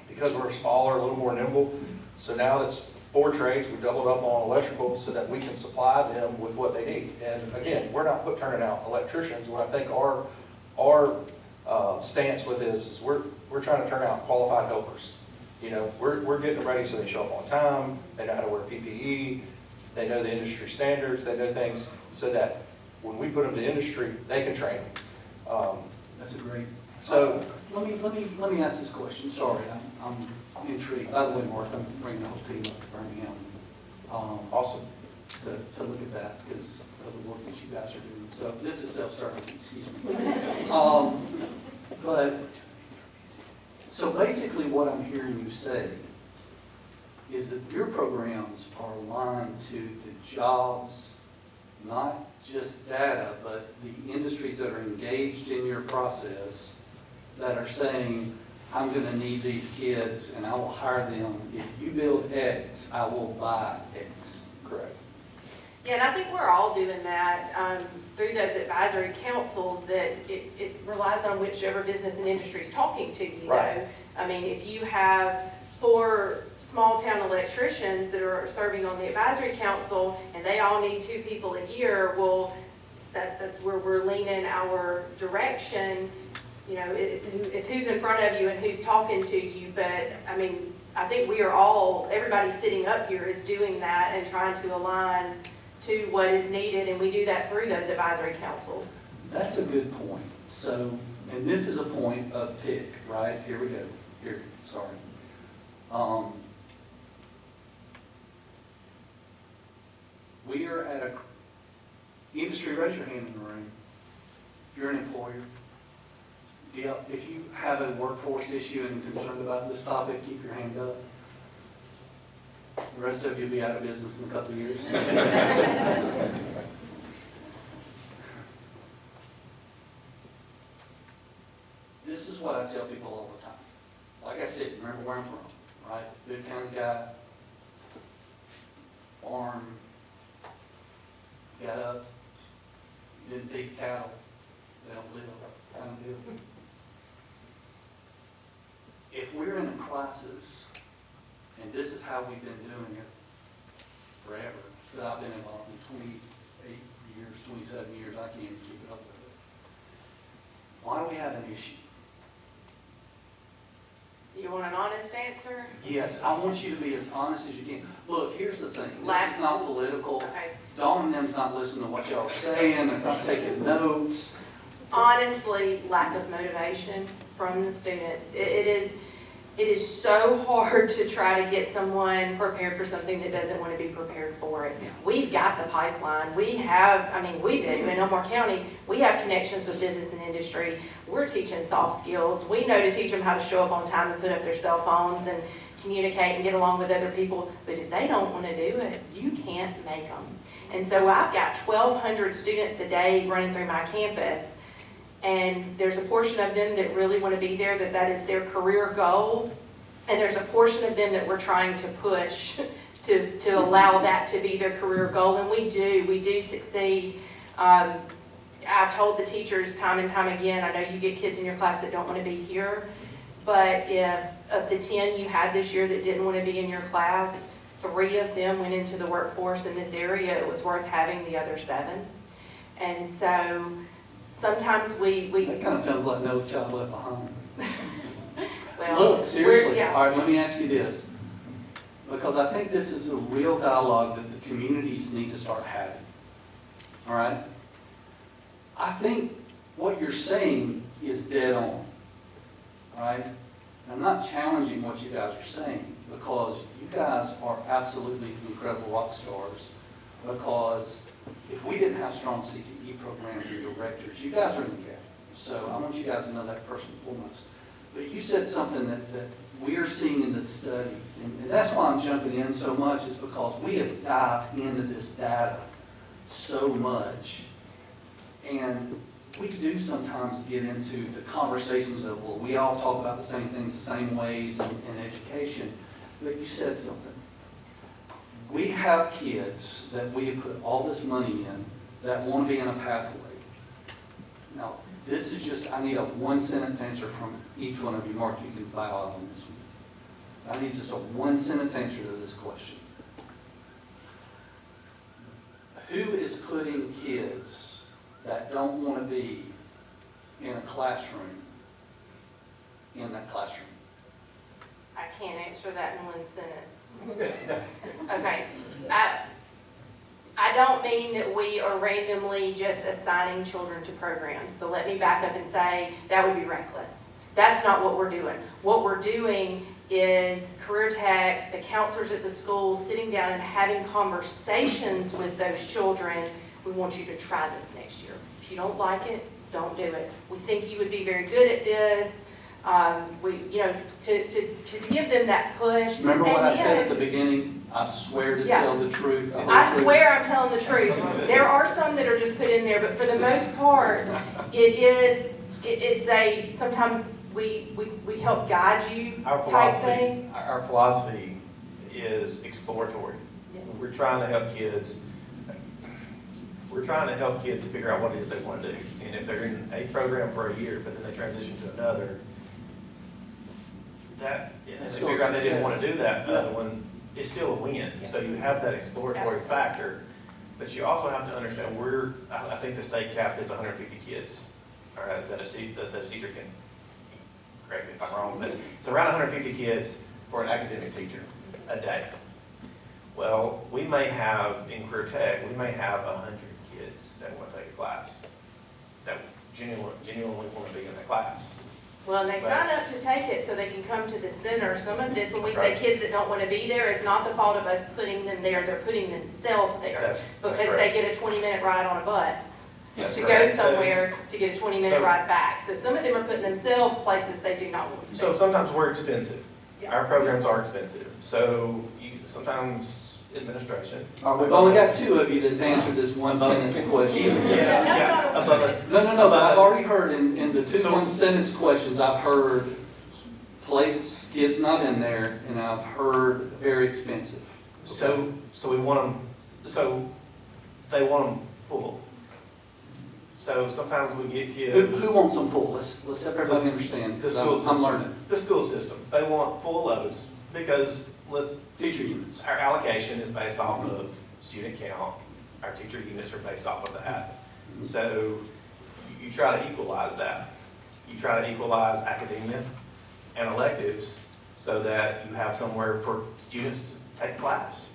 because we're smaller, a little more nimble. So now that's 4 trades, we doubled up on electrical so that we can supply them with what they need. And again, we're not turning out electricians. What I think our stance with this is we're trying to turn out qualified helpers. We're getting them ready so they show up on time, they know how to wear PPE, they know the industry standards, they know things so that when we put them to industry, they can train them. That's a great. So let me ask this question. Sorry, I'm intrigued. By the way, Mark, I'm bringing the whole team up to Birmingham. awesome. To look at that because of the work that you guys are doing. So this is self-serving, excuse me. But so basically what I'm hearing you say is that your programs are aligned to the jobs, not just data, but the industries that are engaged in your process that are saying, I'm going to need these kids and I will hire them. If you build X, I will buy X. Correct. Yeah, and I think we're all doing that through those advisory councils, that it relies on whichever business and industry is talking to you, Right. though. I mean, if you have 4 small-town electricians that are serving on the advisory council, and they all need 2 people a year, well, that's where we're leaning our direction. You know, it's who's in front of you and who's talking to you, but, I mean, I think we are all, everybody sitting up here is doing that and trying to align to what is needed, and we do that through those advisory councils. That's a good point. So, and this is a point of pick, right? Here we go. Here, sorry. We are at a, industry, raise your hand in the room. If you're an employer, if you have a workforce issue and concerned about this topic, keep your hand up. The rest of you will be out of business in a couple of years. This is what I tell people all the time. Like I said, remember where I'm from, right? Good County guy, farm, got up, didn't feed cattle, they don't live, kind of deal. If we're in a crisis, and this is how we've been doing it forever, but I've been involved in 28 years, 27 years, I can't even keep it up with it. Why do we have an issue? You want an honest answer? Yes, I want you to be as honest as you can. Look, here's the thing, this Lack- is not political. Okay. Dawn and them's not listening to what y'all are saying, they're not taking notes. Honestly, lack of motivation from the students. It is so hard to try to get someone prepared for something that doesn't want to be prepared for it. We've got the pipeline. We have, I mean, we do. In Elmore County, we have connections with business and industry. We're teaching soft skills. We know to teach them how to show up on time and put up their cell phones and communicate and get along with other people. But if they don't want to do it, you can't make them. And so I've got 1,200 students a day running through my campus. And there's a portion of them that really want to be there, that is their career goal. And there's a portion of them that we're trying to push to allow that to be their career goal. And we do succeed. I've told the teachers time and time again, I know you get kids in your class that don't want to be here, but if of the 10 you had this year that didn't want to be in your class, 3 of them went into the workforce in this area, it was worth having the other 7. And so sometimes we That kind of sounds like No Child Left Behind. well, Look, seriously, yeah. all right, let me ask you this, because I think this is a real dialogue that the communities need to start having, all right? I think what you're saying is dead on, all right? I'm not challenging what you guys are saying, because you guys are absolutely incredible rock stars, because if we didn't have strong CTE programs and directors, you guys are in the gap. So I want you guys to know that first and foremost. But you said something that we are seeing in this study, and that's why I'm jumping in so much, is because we have dived into this data so much. And we do sometimes get into the conversations of, well, we all talk about the same things the same ways in education. But you said something. We have kids that we have put all this money in that want to be in a pathway. Now, this is just, I need a 1-sentence answer from each one of you. Mark, you can bow out on this one. I need just a 1-sentence answer to this question. Who is putting kids that don't want to be in a classroom in that classroom? I can't answer that in 1 sentence. Okay. I don't mean that we are randomly just assigning children to programs. So let me back up and say that would be reckless. That's not what we're doing. What we're doing is Career Tech, the counselors at the school, sitting down and having conversations with those children. We want you to try this next year. If you don't like it, don't do it. We think you would be very good at this. To give them that push. Remember what And I said then- at the beginning? I swear to Yeah. tell the truth. the whole I truth. swear I'm telling the truth. There are some that are just put in there, but for the most part, sometimes we help guide you Our type philosophy, thing. our philosophy is exploratory. Yes. We're trying to help kids we're trying to help kids figure out what it is they want to do. And if they're in a program for a year, but then they transition to another, and they figure out they didn't want to do that other one, it's still a win. So you have that exploratory factor, but you also have to understand I think the state cap is 150 kids, all right, that a teacher can, correct me if I'm wrong, but it's around 150 kids for an academic teacher a day. Well, we may have, in career tech, we may have 100 kids that want to take a class, that genuinely want to be in that class. Well, and they sign up to take it so they can come to the center. Some of this, when we That's say right. kids that don't want to be there, it's not the fault of us putting them there, they're putting themselves there. That's Because they correct. get a 20-minute ride on a bus That's to go correct. somewhere to get a 20-minute So- ride back. So some of them are putting themselves places they do not want to So be. sometimes we're expensive. Yeah. Our programs are expensive. So sometimes administration. All right, we've only got two of you that's answered this one sentence question. Yeah, above us. No, but I've already heard in the two So- one sentence questions, I've heard plates, kids not in there, and I've heard very expensive. So we want them, so they want them full. So sometimes we get kids. Who wants them full? Let's help everybody understand, The because school I'm system. learning. The school system, they want full loads because Teacher units. our allocation is based off of student count. Our teacher units are based off of that. So you try to equalize that. You try to equalize academia and electives so that you have somewhere for students to take class.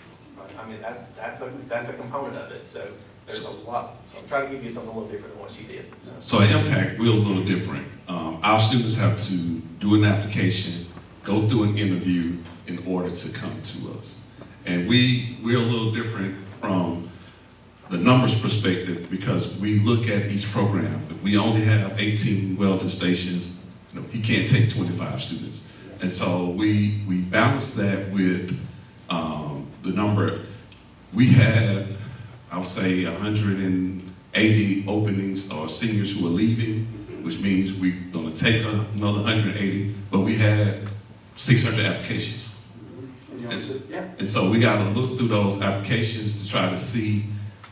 I mean, that's a component of it. So there's a lot. So I'm trying to give you something a little different than what she did. So at Impact, we're a little different. Our students have to do an application, go through an interview in order to come to us. And we're a little different from the numbers perspective because we look at each program. If we only have 18 welding stations, he can't take 25 students. And so we balance that with the number. We had, I would say, 180 openings or seniors who are leaving, which means we're gonna take another 180, but we had 600 applications. Yeah. And so we gotta look through those applications to try to see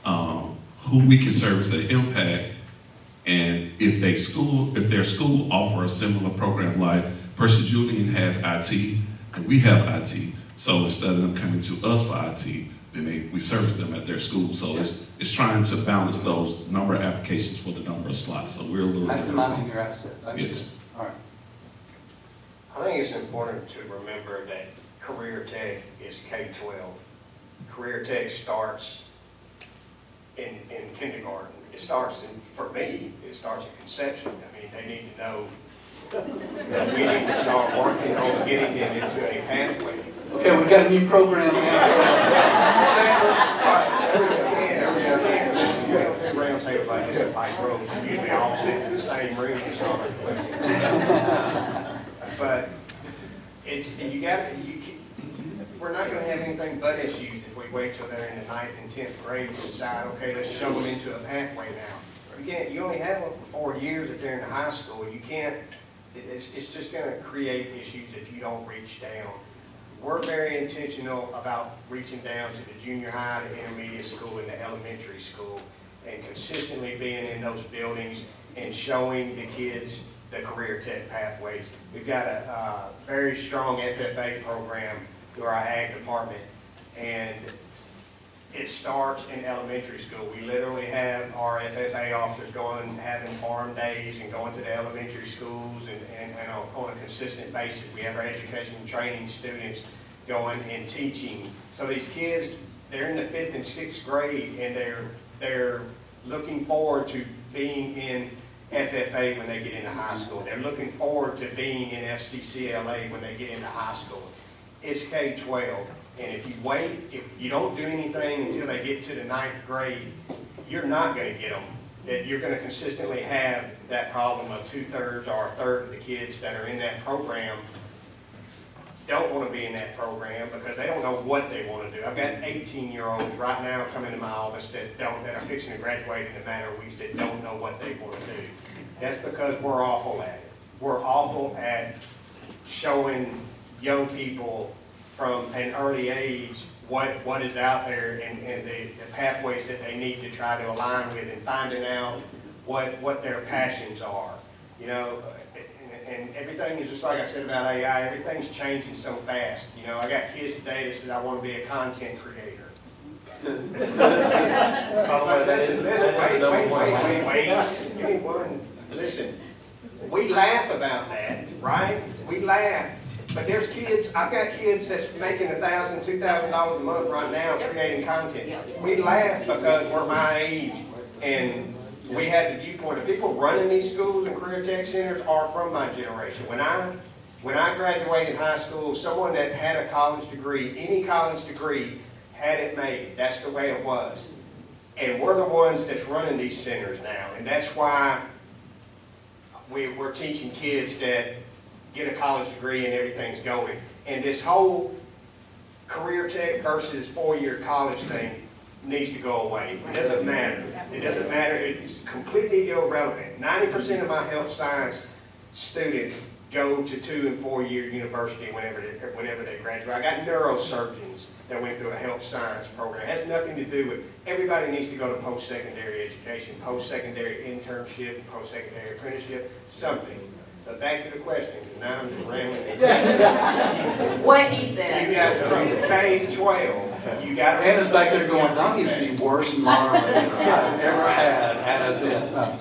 who we can service at Impact, and if their school offer a similar program, like Percy Julian has IT, and we have IT, so instead of them coming to us for IT, then we service them at their school. So it's trying to balance those number of applications for the number of slots. So we're a little Maximizing your assets. I get Yes. it. All right. I think it's important to remember that career tech is K-12. Career tech starts in kindergarten. It starts for me, it starts at conception. I mean, they need to know that we need to start working on getting them into a pathway. Okay, we've got a new program Round table like this at Pike Road, usually all sit in the same room and start our questions. But we're not gonna have anything but issues if we wait till they're in the 9th and 10th grade to decide, okay, let's show them into a pathway now. You only have them for 4 years if they're in the high school. You can't, it's just gonna create issues if you don't reach down. We're very intentional about reaching down to the junior high, the intermediate school, and the elementary school, and consistently being in those buildings and showing the kids the career tech pathways. We've got a very strong FFA program through our ag department, and it starts in elementary school. We literally have our FFA officers going and having farm days and going to the elementary schools and on a consistent basis. We have our education and training students going and teaching. So these kids, they're in the 5th and 6th grade, and they're looking forward to being in FFA when they get into high school. They're looking forward to being in FCCLA when they get into high school. It's K-12. And if you wait, if you don't do anything until they get to the 9th grade, you're not going to get them. You're going to consistently have that problem of 2/3 or 1/3 of the kids that are in that program don't want to be in that program because they don't know what they want to do. I've got 18-year-olds right now coming to my office that are fixing to graduate in a matter of weeks that don't know what they want to do. That's because we're awful at it. We're awful at showing young people from an early age what is out there and the pathways that they need to try to align with, and finding out what their passions are, you know. And everything is just like I said about AI, everything's changing so fast. You know, I got kids today that said, I want to be a content creator. But listen, wait. Give me one. Listen, we laugh about that, right? We laugh. But there's kids, I've got kids that's making $1,000, $2,000 a month right now creating content. We laugh because we're my age, and we had the viewpoint of people running these schools and career tech centers are from my generation. When I graduated high school, someone that had a college degree, any college degree, had it made. That's the way it was. And we're the ones that's running these centers now, and that's why we're teaching kids that get a college degree and everything's going. And this whole career tech versus four-year college thing needs to go away. It doesn't matter. It doesn't matter. It's completely irrelevant. 90% of my health science students go to 2- and 4-year university whenever they graduate. I got neurosurgeons that went through a health science program. It has nothing to do with, everybody needs to go to post-secondary education, post-secondary internship, post-secondary apprenticeship, something. But back to the question, now I'm just rambling. What he said. You got from K-12, you got. Anna's back there going, Donnie's the worst moderator I've ever had at an event.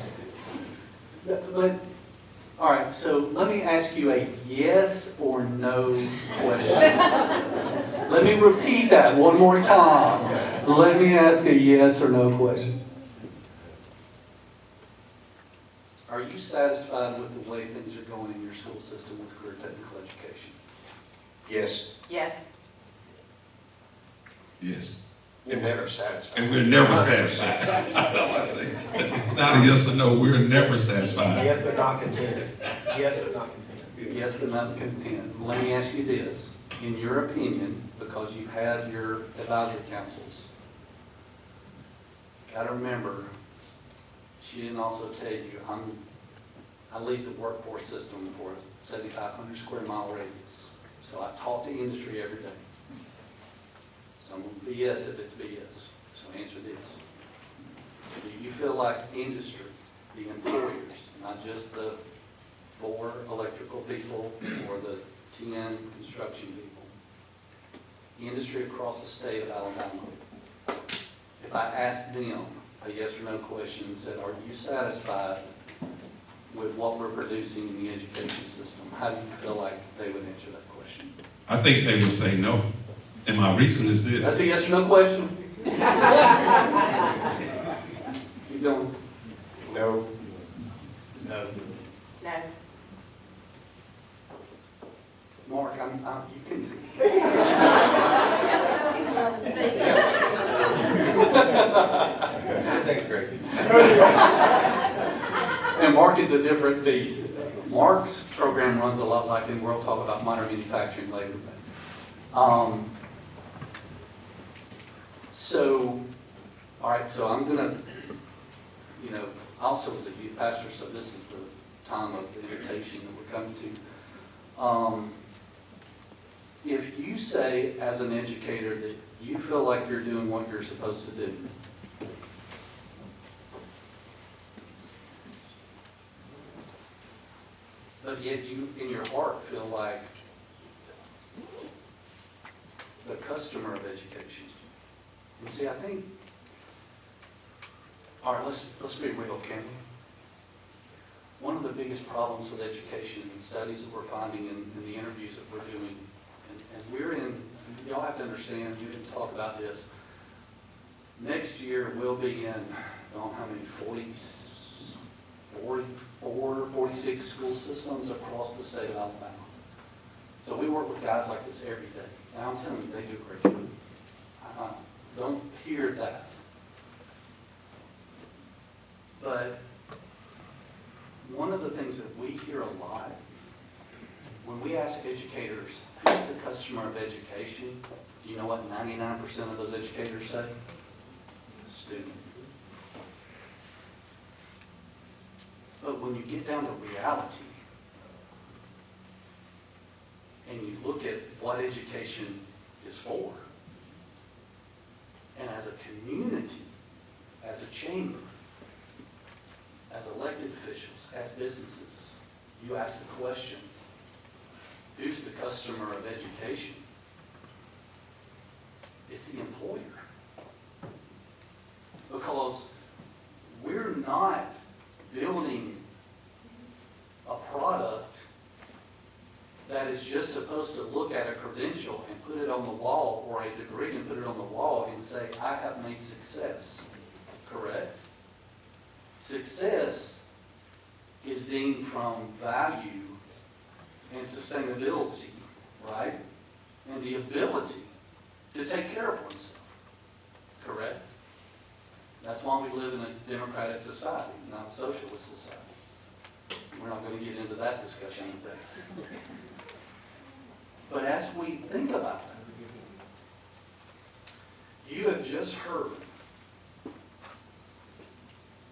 But, all right, so let me ask you a yes or no question. Let me repeat that one more time. Let me ask a yes or no question. Are you satisfied with the way things are going in your school system with career technical education? Yes. Yes. Yes. You're never satisfied. And we're never satisfied. I know what I'm saying. It's not a yes or no, we're never satisfied. Yes, but not content. Yes, but not content. Yes, but not content. Let me ask you this. In your opinion, because you've had your advisory councils, got to remember, she didn't also tell you, I lead the workforce system for a 7,500 square mile radius. So I talk to industry every day. So I'm going to BS if it's BS. So answer this. Do you feel like industry, the employers, not just the 4 electrical people or the 10 construction people, industry across the state of Alabama, if I asked them a yes or no question and said, are you satisfied with what we're producing in the education system, how do you feel like they would answer that question? I think they would say no. And my reason is this. That's a yes or no question. Keep going. No. No. No. Mark, you can. Thanks, Greg. And Mark is a different beast. Mark's program runs a lot like, and we'll talk about minor manufacturing later. So, all right, so I'm gonna, I also was a youth pastor, so this is the time of the invitation that we're coming to. If you say as an educator that you feel like you're doing what you're supposed to do, but yet you, in your heart, feel like the customer of education. And see, I think, all right, let's be real, can we? One of the biggest problems with education and studies that we're finding in the interviews that we're doing, and we're in, y'all have to understand, you can talk about this. Next year, we'll be in, I don't know how many, 46 school systems across the state of Alabama. So we work with guys like this every day. And I'm telling you, they do a great job. Don't hear that. But one of the things that we hear a lot, when we ask educators, who's the customer of education, do you know what 99% of those educators say? The student. But when you get down to reality, and you look at what education is for, community, as a chamber, as elected officials, as businesses, you ask the question, who's the customer of education? It's the employer. Because we're not building a product that is just supposed to look at a credential and put it on the wall, or a degree and put it on the wall and say, I have made success. Correct? Success is deemed from value and sustainability, right? And the ability to take care of oneself. Correct? That's why we live in a democratic society, not a socialist society. We're not going to get into that discussion today. But as we think about it, you have just heard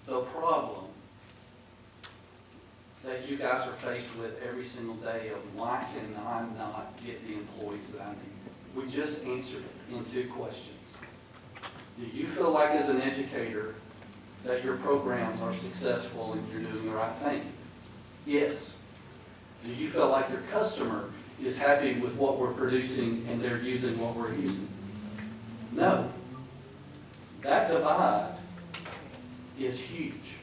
the problem that you guys are faced with every single day of why can I not get the employees that I need? We just answered it in 2 questions. Do you feel like as an educator that your programs are successful and you're doing the right thing? Yes. Do you feel like your customer is happy with what we're producing and they're using what we're using? No. That divide is huge.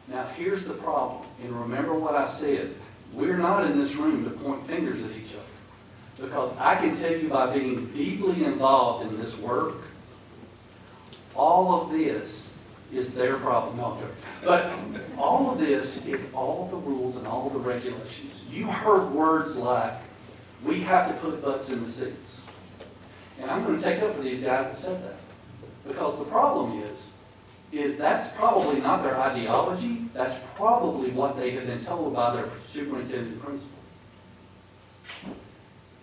Now here's the problem, and remember what I said. We're not in this room to point fingers at each other, because I can tell you by being deeply involved in this work, all of this is their problem. No, I'm joking. But all of this is all the rules and all the regulations. You heard words like, we have to put butts in the seats. And I'm going to take up for these guys that said that. Because the problem is that's probably not their ideology. That's probably what they have been told by their superintendent principal.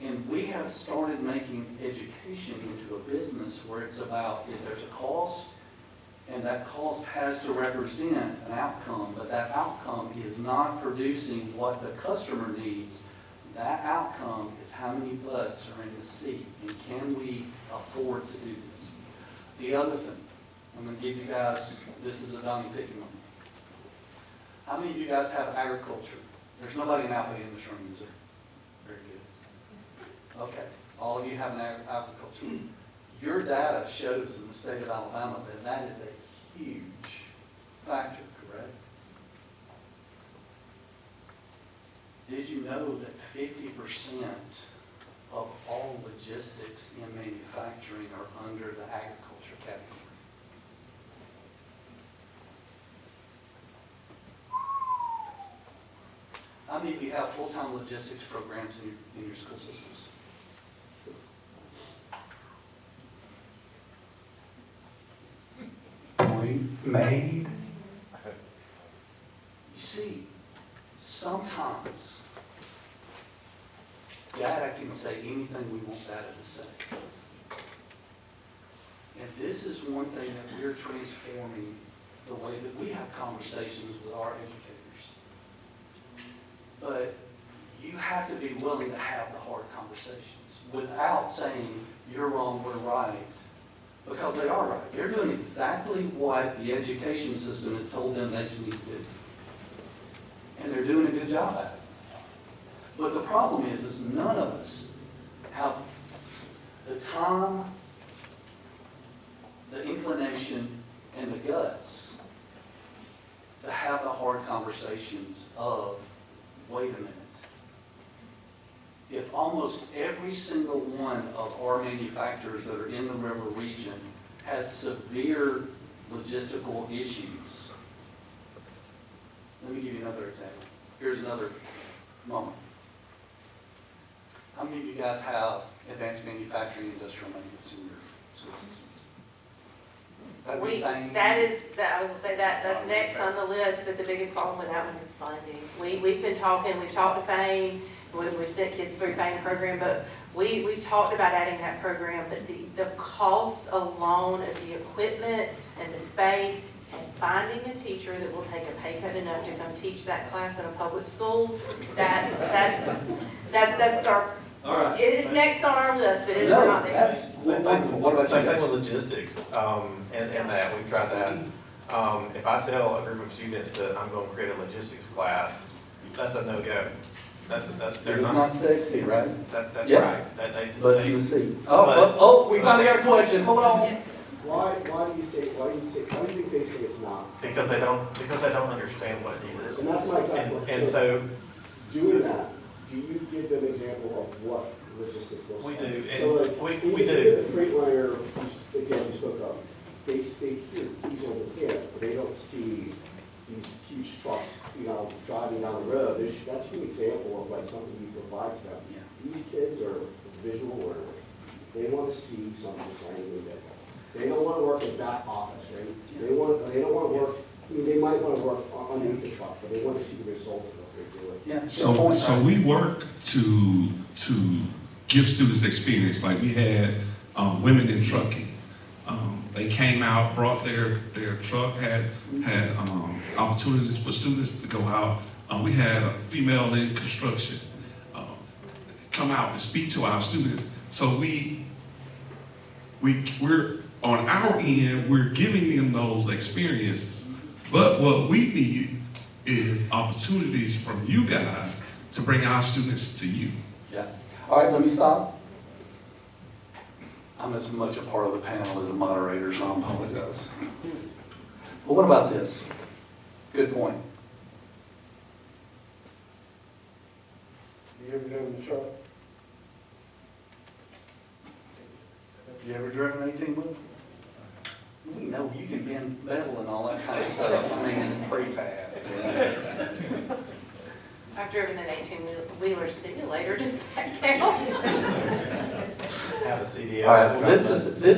And we have started making education into a business where it's about if there's a cost, and that cost has to represent an outcome, but that outcome is not producing what the customer needs. That outcome is how many butts are in the seat, and can we afford to do this? The other thing, I'm going to give you guys, this is a Donnie picking one. How many of you guys have agriculture? There's nobody in Alpha in this room, is there? Very good. Okay, all of you have an agriculture. Your data shows in the state of Alabama that that is a huge factor, correct? Did you know that 50% of all logistics in manufacturing are under the agriculture category? How many of you have full-time logistics programs in your school systems? Point made. You see, sometimes data can say anything we want data to say. And this is one thing that we're transforming the way that we have conversations with our educators. But you have to be willing to have the hard conversations without saying, you're wrong, we're right. Because they are right. They're doing exactly what the education system has told them that you need to do. And they're doing a good job at it. But the problem is none of us have the time, the inclination, and the guts to have the hard conversations of, wait a minute. If almost every single one of our manufacturers that are in the river region has severe logistical issues, let me give you another example. Here's another moment. How many of you guys have advanced manufacturing industrial maintenance in your school systems? That would be fine. I was gonna say that's next on the list, but the biggest problem with that one is funding. We've talked to FAME, we've sent kids through FAME program, but we've talked about adding that program, but the cost alone of the equipment and the space and finding a teacher that will take a pay cut enough to come teach that class in a public school, that's our All right. It's next on our list, but it's No, not there. that's, Same what thing, about you same thing guys? with logistics, and that, we've tried that. If I tell a group of students that I'm going to create a logistics class, that's a no-go. They're It's not, not sexy, right? that's Yeah. right. But They- you see. Oh, we finally got a question. Hold on. Why do you think they say it's not? Because they don't understand what it is. And that's my exact And question. so, Doing that, do you give them an example of what logistics looks we like? do, So like, and we even do. the Freightliner example you spoke of, they hear these on the tip, but they don't see these huge trucks, driving down the road. That's an example of like something you provide to them. Yeah. These kids are visual learners. They want to see something plainly that they don't want to work in back office, right? They don't want to work, they might want to work underneath the truck, but they want to see the result of what they're doing. Yeah. So we work to give students experience. Like we had women in trucking. They came out, brought their truck, had opportunities for students to go out. We had a female in construction come out and speak to our students. So we're on our end, we're giving them those experiences. But what we need is opportunities from you guys to bring our students to you. Yeah. All right, let me stop. I'm as much a part of the panel as the moderator, so I apologize. But what about this? Good point. You ever driven the truck? You ever driven an 18-wheeler? We know you can bend metal and all that kind of stuff. I mean, Prefab. I've driven an 18-wheeler simulator, does that count? Have a CDL. all right, well, this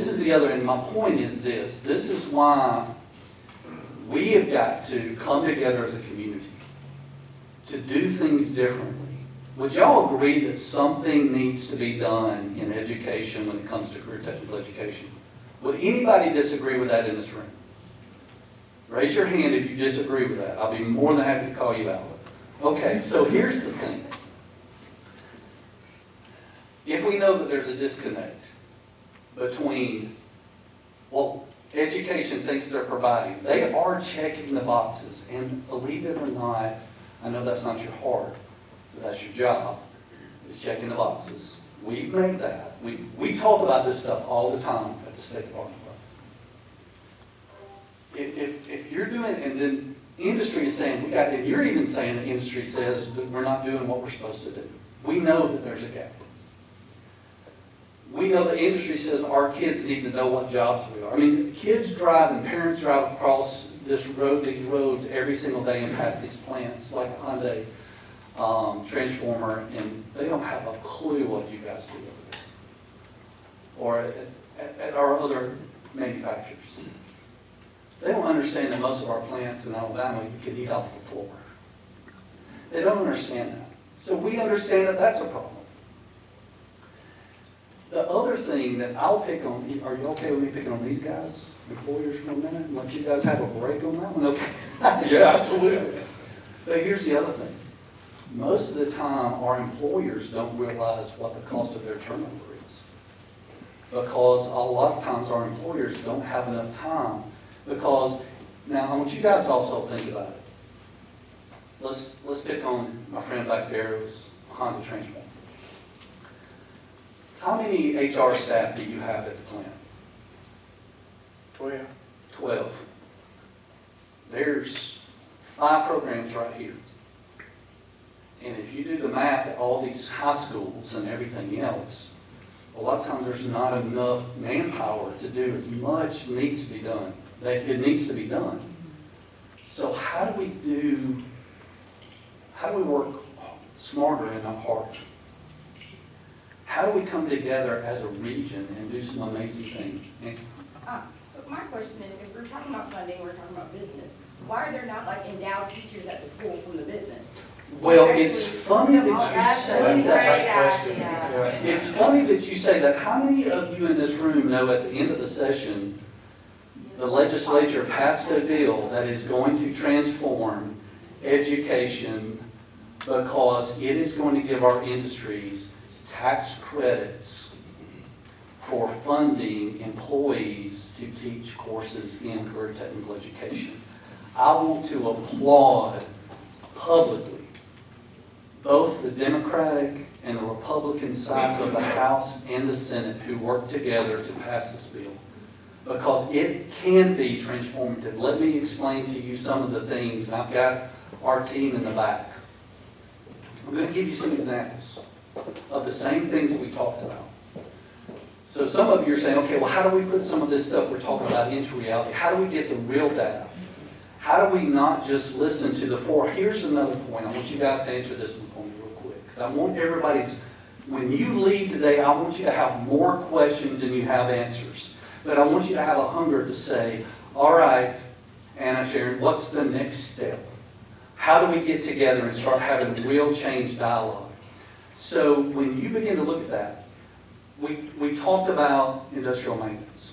is the other, and my point is this. This is why we have got to come together as a community to do things differently. Would y'all agree that something needs to be done in education when it comes to career technical education? Would anybody disagree with that in this room? Raise your hand if you disagree with that. I'll be more than happy to call you out. Okay, so here's the thing. If we know that there's a disconnect between what education thinks they're providing, they are checking the boxes, and believe it or not, I know that's not your heart, but that's your job, is checking the boxes. We've made that. We talk about this stuff all the time at the State Department. If you're doing, and then industry is saying, and you're even saying the industry says that we're not doing what we're supposed to do. We know that there's a gap. We know the industry says our kids need to know what jobs we are. I mean, the kids drive and parents drive across these roads every single day and pass these plants like a Hyundai Transformer, and they don't have a clue what you guys do over there. Or at our other manufacturers. They don't understand that most of our plants in Alabama you can eat off the floor. They don't understand that. So we understand that that's a problem. The other thing that I'll pick on, are you okay with me picking on these guys, employers, for a minute, and let you guys have a break on that one? Okay. Yeah, absolutely. But here's the other thing. Most of the time, our employers don't realize what the cost of their turnover is. Because a lot of times our employers don't have enough time. Because, now I want you guys to also think about it. Let's pick on my friend back there who's Honda Transformer. How many HR staff do you have at the plant? 12. There's 5 programs right here. And if you do the math at all these high schools and everything else, a lot of times there's not enough manpower to do as much needs to be done. It needs to be done. So how do we work smarter and not harder? How do we come together as a region and do some amazing things? So my question is, if we're talking about funding, we're talking about business, why are there not like endowed teachers at the school from the business? Well, it's funny that you say that. Great idea. It's funny that you say that. How many of you in this room know at the end of the session, the legislature passed a bill that is going to transform education because it is going to give our industries tax credits for funding employees to teach courses in career technical education. I want to applaud publicly both the Democratic and the Republican sides of the House and the Senate who worked together to pass this bill, because it can be transformative. Let me explain to you some of the things, and I've got our team in the back. I'm going to give you some examples of the same things that we talked about. So some of you are saying, okay, well, how do we put some of this stuff we're talking about into reality? How do we get the real data? How do we not just listen to the four? Here's another point. I want you guys to answer this one for me real quick, because I want everybody's, when you leave today, I want you to have more questions than you have answers. But I want you to have a hunger to say, all right, Anna, Sharon, what's the next step? How do we get together and start having real change dialogue? So when you begin to look at that, we talked about industrial maintenance.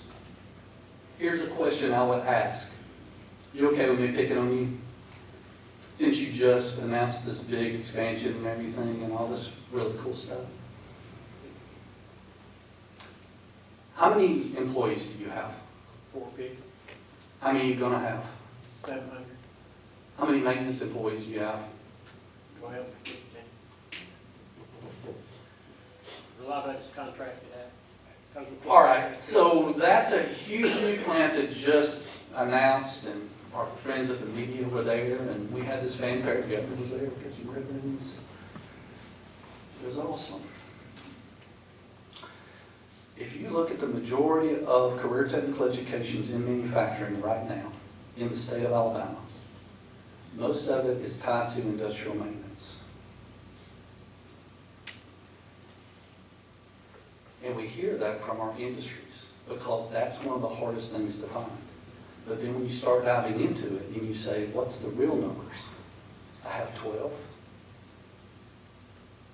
Here's a question I would ask. You okay with me picking on you? Since you just announced this big expansion and everything and all this really cool stuff. How many employees do you have? 450, How many are you going to have? 700, How many maintenance employees do you have? 12, 15. A lot of it's contracted out. All right, so that's a huge new plant that just announced, and our friends at the media were there, and we had this fanfare. The governor was there, we got some ribbons. It was awesome. If you look at the majority of career technical educations in manufacturing right now in the state of Alabama, most of it is tied to industrial maintenance. And we hear that from our industries because that's one of the hardest things to find. But then when you start diving into it and you say, what's the real numbers? I have 12.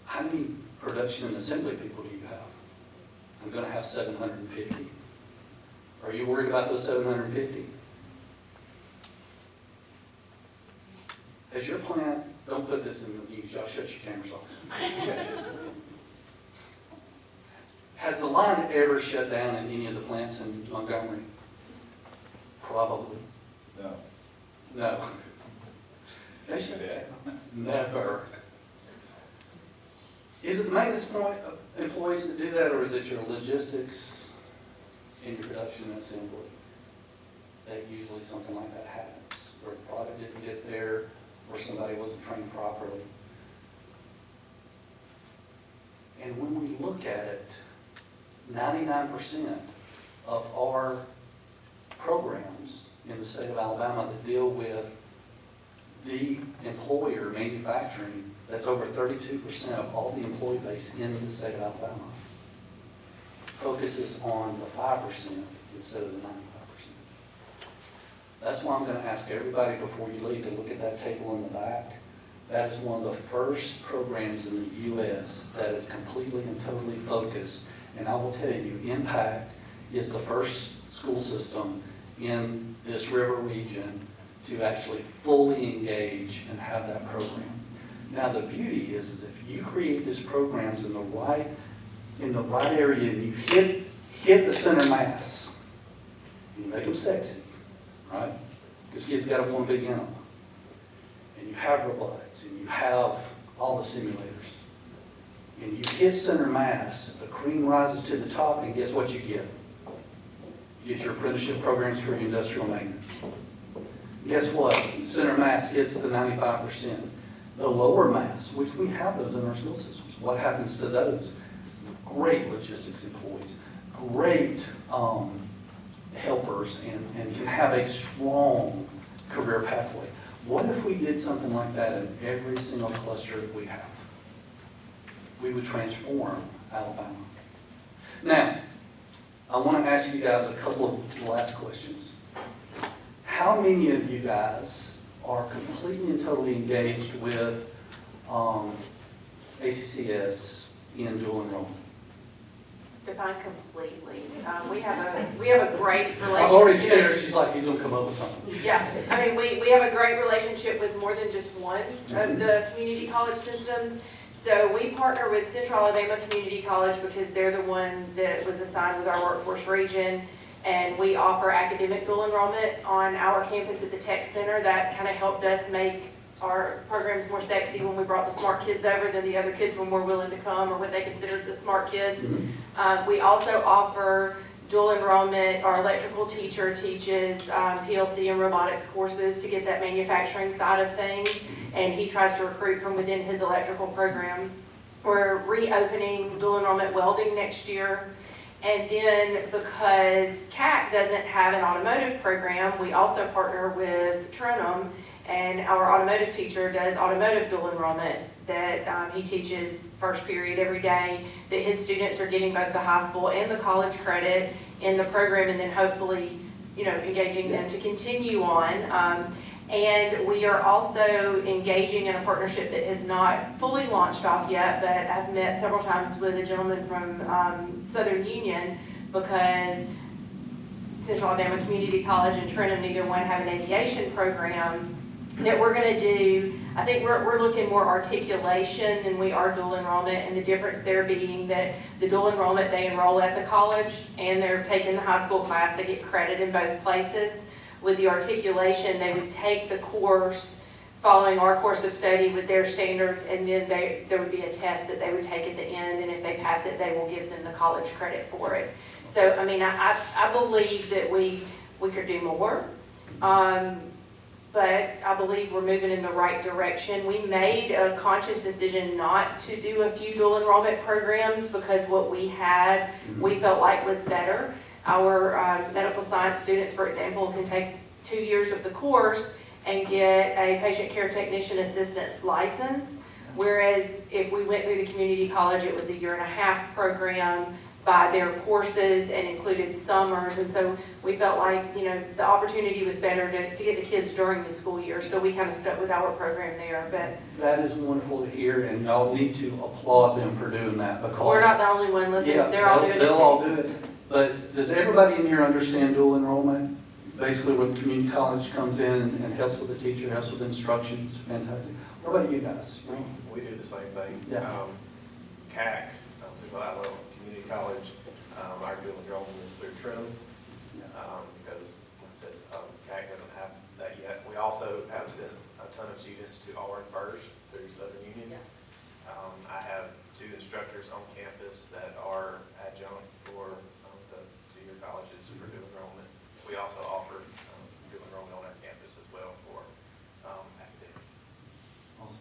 How many production and assembly people do you have? I'm going to have 750. Are you worried about those 750? Has your plant, don't put this in the news, y'all shut your cameras off. Has the line ever shut down in any of the plants in Montgomery? Probably. No. No. They shut down. Never. Is it the maintenance point employees that do that, or is it your logistics in your production and assembly? That usually something like that happens, where the product didn't get there, or somebody wasn't trained properly. And when we look at it, 99% of our programs in the state of Alabama that deal with the employer manufacturing, that's over 32% of all the employee base in the state of Alabama, focuses on the 5% instead of the 95%. That's why I'm going to ask everybody before you leave to look at that table in the back. That is one of the first programs in the U.S. that is completely and totally focused. And I will tell you, Impact is the first school system in this river region to actually fully engage and have that program. Now the beauty is if you create these programs in the right area and you hit the center mass, you make them sexy, right? Because kids got to want to be in them. And you have robotics and you have all the simulators. And you hit center mass, the cream rises to the top, and guess what you get? You get your apprenticeship programs for your industrial maintenance. Guess what? Center mass hits the 95%. The lower mass, which we have those in our school systems, what happens to those? Great logistics employees, great helpers, and can have a strong career pathway. What if we did something like that in every single cluster that we have? We would transform Alabama. Now, I want to ask you guys a couple of last questions. How many of you guys are completely and totally engaged with ACCS in dual enrollment? Define completely. We have a great relationship. I've already seen her, she's like, he's going to come up with something. Yeah, I mean, we have a great relationship with more than just one of the community college systems. So we partner with Central Alabama Community College because they're the one that was assigned with our workforce region. And we offer academic dual enrollment on our campus at the Tech Center. That kind of helped us make our programs more sexy when we brought the smart kids over than the other kids were more willing to come, or what they considered the smart kids. We also offer dual enrollment. Our electrical teacher teaches PLC and robotics courses to get that manufacturing side of things, and he tries to recruit from within his electrical program. We're reopening dual enrollment welding next year. And then because CAC doesn't have an automotive program, we also partner with Trenum, and our automotive teacher does automotive dual enrollment that he teaches first period every day, that his students are getting both the high school and the college credit in the program, and then hopefully, engaging them to continue on. And we are also engaging in a partnership that has not fully launched off yet, but I've met several times with a gentleman from Southern Union, because Central Alabama Community College and Trenum, neither one have an aviation program that we're going to do. I think we're looking more articulation than we are dual enrollment, and the difference there being that the dual enrollment, they enroll at the college and they're taking the high school class, they get credit in both places. With the articulation, they would take the course following our course of study with their standards, and then there would be a test that they would take at the end, and if they pass it, they will give them the college credit for it. So, I mean, I believe that we could do more. But I believe we're moving in the right direction. We made a conscious decision not to do a few dual enrollment programs because what we had, we felt like was better. Our medical science students, for example, can take 2 years of the course and get a patient care technician assistant license. Whereas if we went through the community college, it was a 1.5-year program by their courses and included summers. And so we felt like, the opportunity was better to get the kids during the school year. So we kind of stuck with our program there. But That is wonderful to hear, and y'all need to applaud them for doing that, because we're not the only one. They're all doing it too. They'll all do it. But does everybody in here understand dual enrollment? Basically, where the community college comes in and helps with the teacher, helps with instructions. Fantastic. What about you guys? We do the same thing. Yeah. CAC, Central Alabama Community College, our dual enrollment is through Trenum, because, like I said, CAC doesn't have that yet. We also have sent a ton of students to Auburn First through Southern Union. I have 2 instructors on campus that are adjunct for the 2-year colleges for dual enrollment. We also offer dual enrollment on our campus as well for academics. Awesome.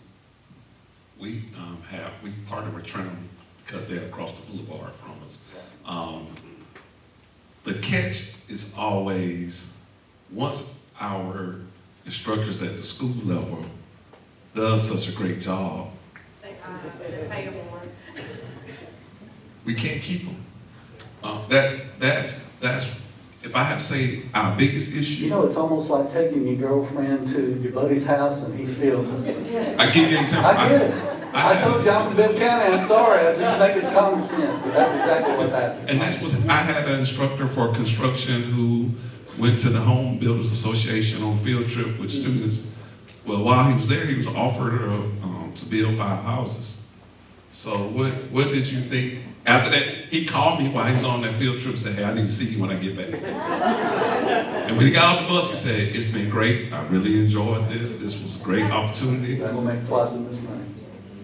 We partner with Trenum because they're across the boulevard from us. The catch is always, once our instructors at the school level does such a great job, we can't keep them. That's if I have to say our biggest issue. It's almost like taking your girlfriend to your buddy's house and he steals her. I give you an example. I get it. I told you I'm from Bibb County, I'm sorry, I just think it's common sense, but that's exactly what's happening. And that's what, I had an instructor for construction who went to the Home Builders Association on field trip with students. Well, while he was there, he was offered to build 5 houses. So what did you think? After that, he called me while he was on that field trip and said, hey, I need to see you when I get back. And when he got off the bus, he said, it's been great. I really enjoyed this. This was a great opportunity. I'm gonna make twice as much money.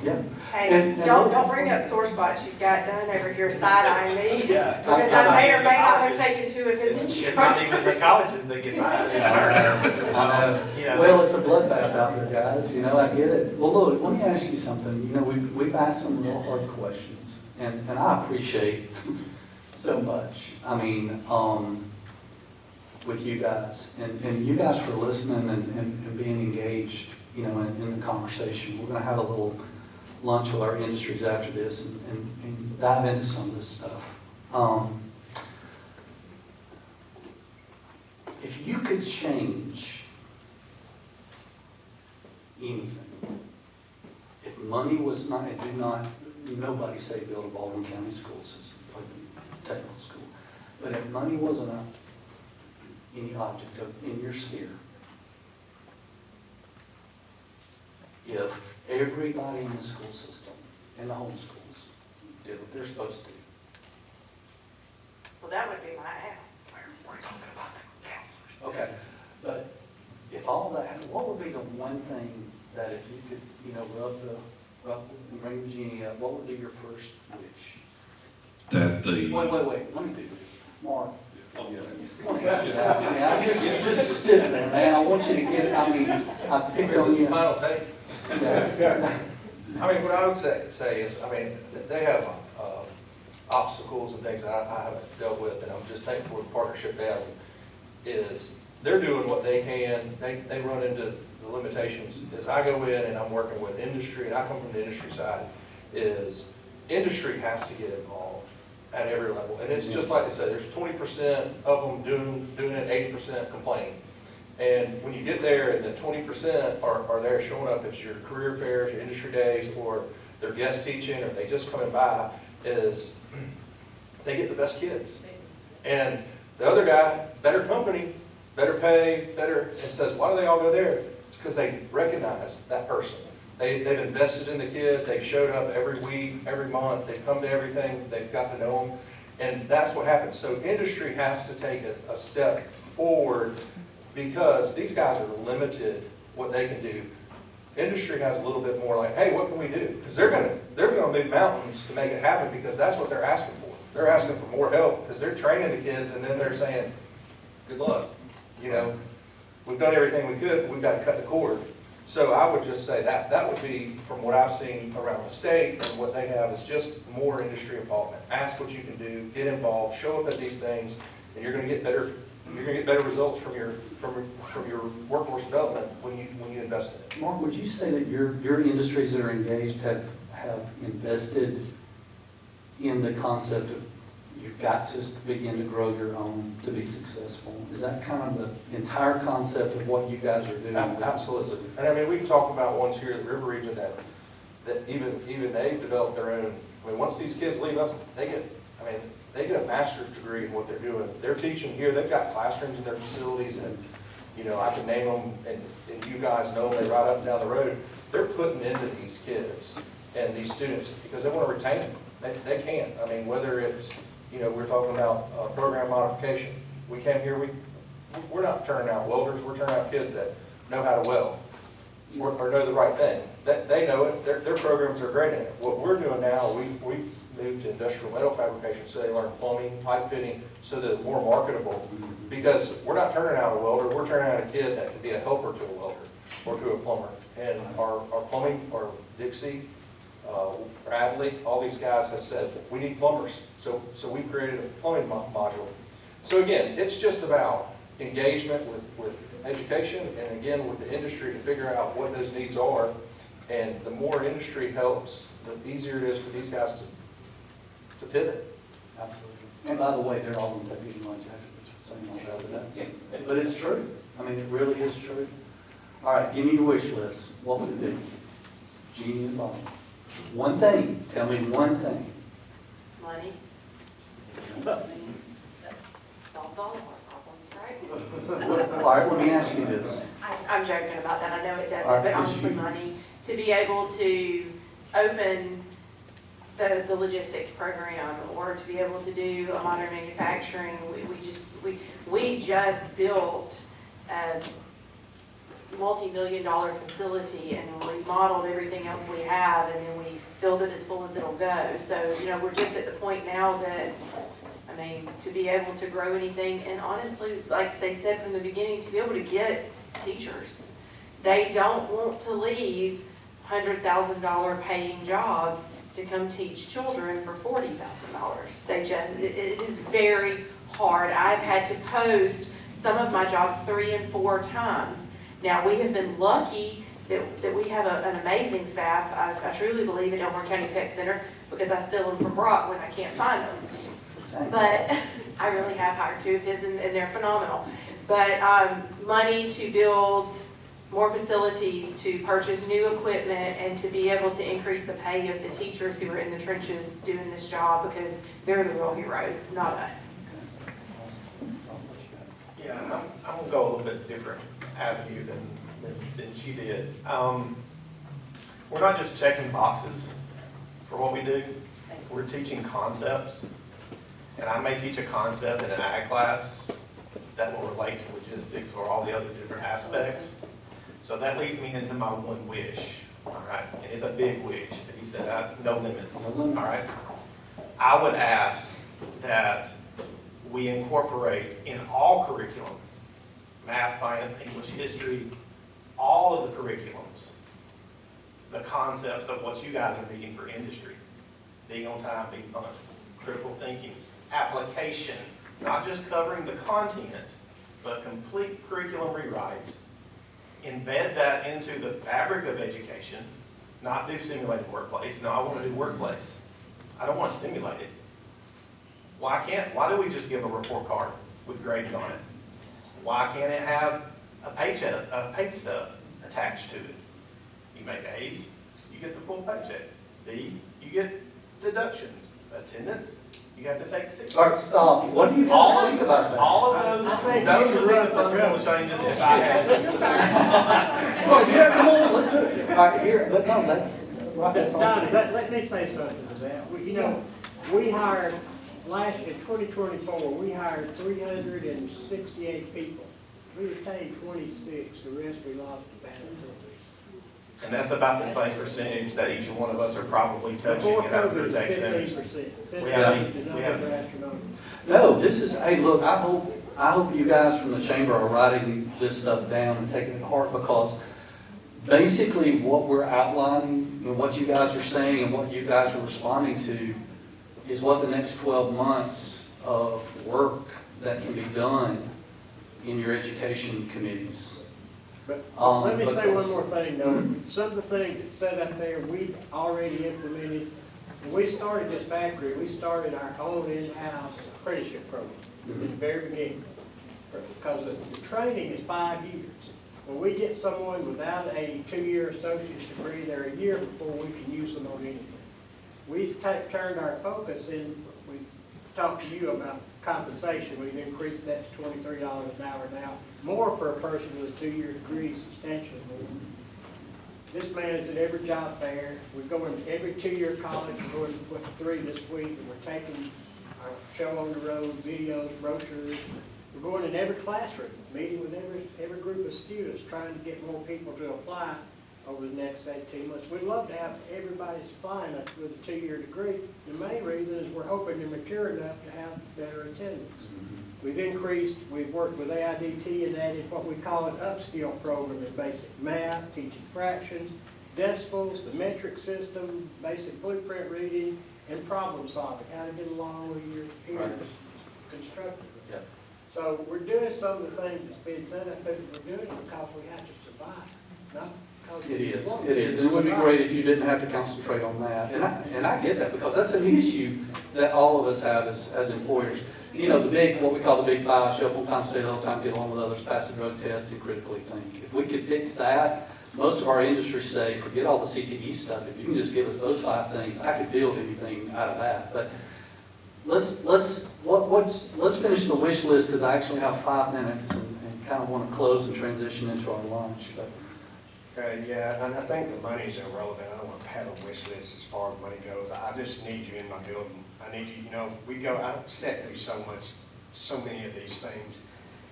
Yeah. Hey, And don't bring up sore spots you've got done over here side-eyeing me. Yeah. Because I may or may not have taken 2 of his It's not even the instructors. colleges that get mad. It's her. I know. Well, it's a bloodbath out there, guys, I get it. Well, look, let me ask you something. We've asked some real hard questions, and I appreciate so much. I mean, with you guys, and you guys for listening and being engaged, in the conversation. We're gonna have a little lunch with our industries after this and dive into some of this stuff. If you could change anything, if money was not, nobody say build a Baldwin County school system, like a technical school, but if money wasn't any object in your sphere, if everybody in the school system and the homeschools did what they're supposed to. Well, that would be my ask. We're talking about the counselors. Okay, but if all that, what would be the one thing that if you could, bring Jeannie up, what would be your first wish? That the. Wait, let me do this. Mark. I'm just sitting there, man. I want you to get it. I mean, I picked Is on this the you. final take? Yeah. I mean, what I would say is, I mean, they have obstacles and things that I haven't dealt with, and I'm just thankful for the partnership they have, is they're doing what they can. They run into the limitations. As I go in and I'm working with industry, and I come from the industry side, is industry has to get involved at every level. And it's just like I said, there's 20% of them doing it, 80% complaining. And when you get there and the 20% are there showing up, it's your career fairs, your industry days, or they're guest teaching, or they just coming by, is they get the best kids. And the other guy, better company, better pay, better, and says, why do they all go there? It's because they recognize that person. They've invested in the kid, they've showed up every week, every month, they've come to everything, they've got to know them, and that's what happens. So industry has to take a step forward, because these guys are limited what they can do. Industry has a little bit more like, hey, what can we do? Because they're gonna move mountains to make it happen, because that's what they're asking for. They're asking for more help, because they're training the kids, and then they're saying, good luck. We've done everything we could, but we've got to cut the cord. So I would just say that would be, from what I've seen around the state, and what they have is just more industry involvement. Ask what you can do, get involved, show up at these things, and you're going to get better. You're going to get better results from your workforce development when you invest in it. Mark, would you say that your industries that are engaged have invested in the concept of you've got to begin to grow your own to be successful? Is that kind of the entire concept of what you guys are doing? Absolutely. And I mean, we can talk about ones here in the River Region that even they've developed their own. I mean, once these kids leave us, they get a master's degree in what they're doing. They're teaching here. They've got classrooms in their facilities, and I can name them, and you guys know them. They ride up and down the road. They're putting into these kids and these students because they want to retain them. They can't. I mean, whether it's we're talking about program modification. We came here. We're not turning out welders. We're turning out kids that know how to weld or know the right thing. They know it. Their programs are great in it. What we're doing now, we moved to industrial metal fabrication, so they learn plumbing, pipe fitting, so that it's more marketable. Because we're not turning out a welder, we're turning out a kid that can be a helper to a welder or to a plumber. And our plumbing, or Dixie, Bradley, all these guys have said, we need plumbers. So we've created a plumbing module. So again, it's just about engagement with education, and again with the industry to figure out what those needs are. And the more industry helps, the easier it is for these guys to pivot. Absolutely. And by the way, they're all going to take you lunch after this for saying all that, but it's true. I mean, it really is true. All right, give me your wish list. What would it be? Jeannie and Bob. One thing. Tell me one thing. Money. Solves all of our problems, right? All right, let me ask you this. I'm joking about that, I know it All right, doesn't, but because honestly, you- money, to be able to open the logistics program, or to be able to do a modern manufacturing, we just built a multi-million-dollar facility and remodeled everything else we have, and then we filled it as full as it'll go. So, we're just at the point now that, to be able to grow anything, and honestly, like they said from the beginning, to be able to get teachers. They don't want to leave $100,000 paying jobs to come teach children for $40,000. It is very hard. I've had to post some of my jobs 3 and 4 times. Now, we have been lucky that we have an amazing staff. I truly believe at Elmore County Tech Center, because I steal them from Brock when I can't find them. But I really have hired 2 of his, and they're phenomenal. But money to build more facilities, to purchase new equipment, and to be able to increase the pay of the teachers who are in the trenches doing this job, because they're the real heroes, not us. Yeah, I'm gonna go a little bit different avenue than she did. We're not just checking boxes. for what we do. We're teaching concepts, and I may teach a concept in an ag class that will relate to logistics or all the other different aspects. So that leads me into my one wish, all right? And it's a big wish, but he said, no limits, No limits. all right? I would ask that we incorporate in all curriculum, math, science, English, history, all of the curriculums, the concepts of what you guys are needing for industry. Being on time, being punctual, critical thinking, application, not just covering the content, but complete curriculum rewrites. Embed that into the fabric of education, not do simulated workplace. No, I want to do workplace. I don't want to simulate it. Why do we just give a report card with grades on it? Why can't it have a pay stub attached to it? You make A's, you get the full paycheck. B, you get deductions. Attendance, you have to take 6. All right, stop. What do you guys think about that? All of those would be the fundamental changes if I had. So, yeah, come on, let's do it. All right, here, but no, that's Donnie, awesome. let me say something to that. You know, we hired, in 2024, we hired 368 people. We retained 26, the rest we lost to bad employees. And that's about the same percentage that each one of us are probably touching Before in our COVID, tech it's centers. 15%. Since We have- then, the we have- numbers are astronomical. No, this is, hey, look, I hope you guys from the chamber are writing this stuff down and taking it to heart, because basically what we're outlining and what you guys are saying and what you guys are responding to is what the next 12 months of work that can be done in your education committees. But Um, let me say because- one more thing, though. Some of the things that said up there, we've already implemented. When we started this factory, we started our own in-house apprenticeship program in the very beginning. Because the training is 5 years. When we get someone without a 2-year associate's degree, they're a year before we can use them on anything. We've turned our focus in, we talked to you about compensation. We've increased that to $23 an hour now, more for a person with a 2-year degree, substantially more. This man is at every job fair. We're going to every 2-year college. We're going to 3 this week, and we're taking our show on the road, videos, brochures. We're going in every classroom, meeting with every group of students, trying to get more people to apply over the next 18 months. We'd love to have everybody applying with a 2-year degree. The main reason is we're hoping they're mature enough to have better attendance. We've worked with AIDT and added what we call an upskill program in basic math, teaching fractions, decimals, the metric system, basic blueprint reading, and problem solving, how to get along with your peers constructively. Yep. So we're doing some of the things that's being said up there, we're doing it because we have to survive, not because. It is, and it would be great if you didn't have to concentrate on that, and I get that, because that's an issue that all of us have as employers. You know, what we call the big 5, show up on time, stay on time, get along with others, pass the drug test, and critically think. If we could fix that, most of our industries say, forget all the CTE stuff, if you can just give us those 5 things, I could build anything out of that. But let's finish the wish list, because I actually have 5 minutes and kind of want to close and transition into our lunch. But Yeah, and I think the money's irrelevant. I don't want to have a wish list as far as money goes. I just need you in my building. I need you, I sat through so many of these things.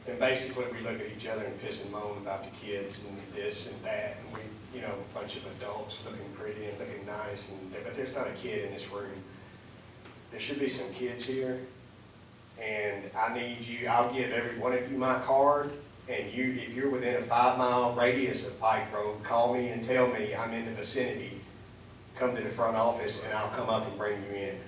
And basically, we look at each other and piss and moan about the kids and this and that. And we, a bunch of adults looking pretty and looking nice. But there's not a kid in this room. There should be some kids here. And I need you, I'll give every one of you my card. And if you're within a 5-mile radius of Pike Road, call me and tell me I'm in the vicinity. Come to the front office and I'll come up and bring you in.